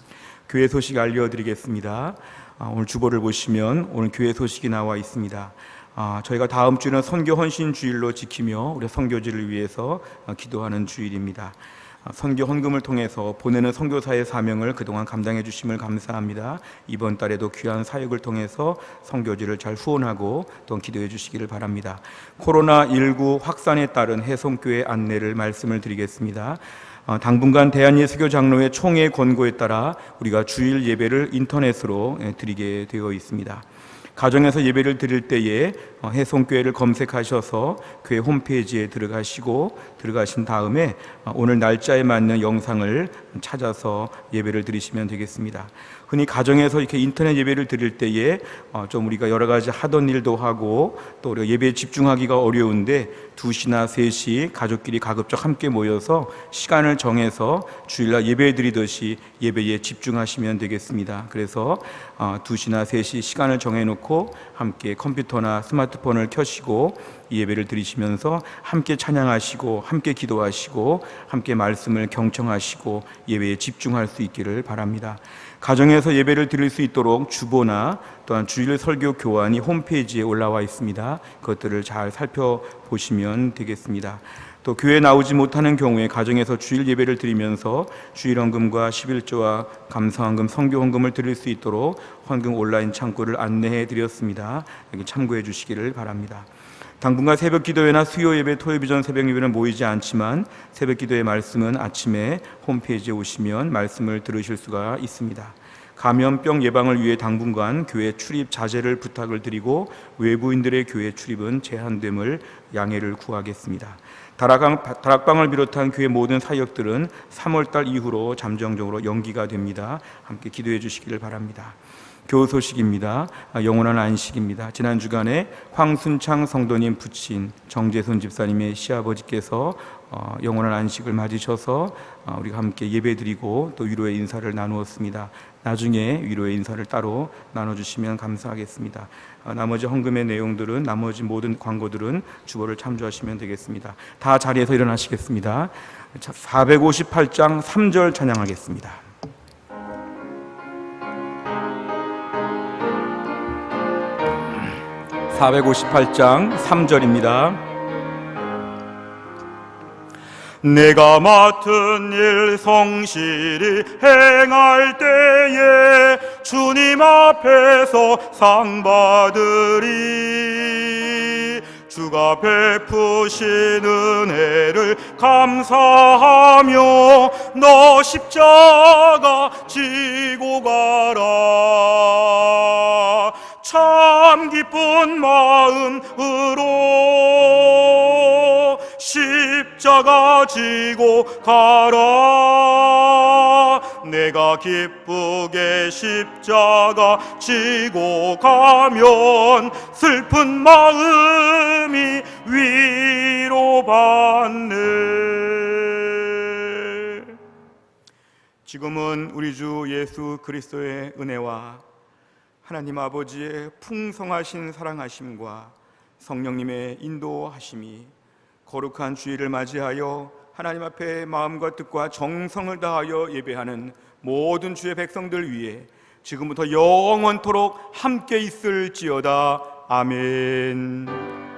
교회 소식 알려드리겠습니다. 오늘 주보를 보시면 오늘 교회 소식이 나와 있습니다. 저희가 다음 주는 선교 헌신 주일로 지키며 우리 선교지를 위해서 기도하는 주일입니다. 선교 헌금을 통해서 보내는 선교사의 사명을 그동안 감당해 주심을 감사합니다. 이번 달에도 귀한 사역을 통해서 선교지를 잘 후원하고 또 기도해 주시기를 바랍니다. 코로나19 확산에 따른 해송교회 안내를 말씀을 드리겠습니다. 당분간 대한예수교 장로회 총회 권고에 따라 우리가 주일 예배를 인터넷으로 드리게 되어 있습니다. 가정에서 예배를 드릴 때에 해송교회를 검색하셔서 교회 홈페이지에 들어가신 다음에 오늘 날짜에 맞는 영상을 찾아서 예배를 드리시면 되겠습니다. 흔히 가정에서 이렇게 인터넷 예배를 드릴 때에 좀 우리가 여러 가지 하던 일도 하고 또 우리가 예배에 집중하기가 어려운데 2시나 3시 가족끼리 가급적 함께 모여서 시간을 정해서 주일날 예배 드리듯이 예배에 집중하시면 되겠습니다. 그래서 2시나 3시 시간을 정해놓고 함께 컴퓨터나 스마트폰을 켜시고 이 예배를 드리시면서 함께 찬양하시고 함께 기도하시고 함께 말씀을 경청하시고 예배에 집중할 수 있기를 바랍니다. 가정에서 예배를 드릴 수 있도록 주보나 또한 주일 설교 교환이 홈페이지에 올라와 있습니다. 그것들을 잘 살펴보시면 되겠습니다. 또 교회에 나오지 못하는 경우에 가정에서 주일 예배를 드리면서 주일 헌금과 11조와 감사헌금, 성교헌금을 드릴 수 있도록 헌금 온라인 창구를 안내해 드렸습니다. 여기 참고해 주시기를 바랍니다. 당분간 새벽 기도회나 수요 예배, 토요 비전 새벽 예배는 모이지 않지만 새벽 기도회 말씀은 아침에 홈페이지에 오시면 말씀을 들으실 수가 있습니다. 감염병 예방을 위해 당분간 교회 출입 자제를 부탁을 드리고 외부인들의 교회 출입은 제한됨을 양해를 구하겠습니다. 다락방을 비롯한 교회 모든 사역들은 3월달 이후로 잠정적으로 연기가 됩니다. 함께 기도해 주시기를 바랍니다. 교우 소식입니다. 영원한 안식입니다. 지난 주간에 황순창 성도님 부친 정재순 집사님의 시아버지께서 영원한 안식을 맞으셔서 우리가 함께 예배드리고 또 위로의 인사를 나누었습니다. 나중에 위로의 인사를 따로 나눠주시면 감사하겠습니다. 나머지 헌금의 내용들은 나머지 모든 광고들은 주보를 참조하시면 되겠습니다. 다 자리에서 일어나시겠습니다. 458장 3절 찬양하겠습니다. 458장 3절입니다. 내가 맡은 일 성실히 행할 때에 주님 앞에서 상 받으리. 주가 베푸신 은혜를 감사하며 너 십자가 지고 가라. 참 기쁜 마음으로 십자가 지고 가라. 내가 기쁘게 십자가 지고 가면 슬픈 마음이 위로받네. 지금은 우리 주 예수 그리스도의 은혜와 하나님 아버지의 풍성하신 사랑하심과 성령님의 인도하심이 거룩한 주일을 맞이하여 하나님 앞에 마음과 뜻과 정성을 다하여 예배하는 모든 주의 백성들 위해 지금부터 영원토록 함께 있을지어다. 아멘.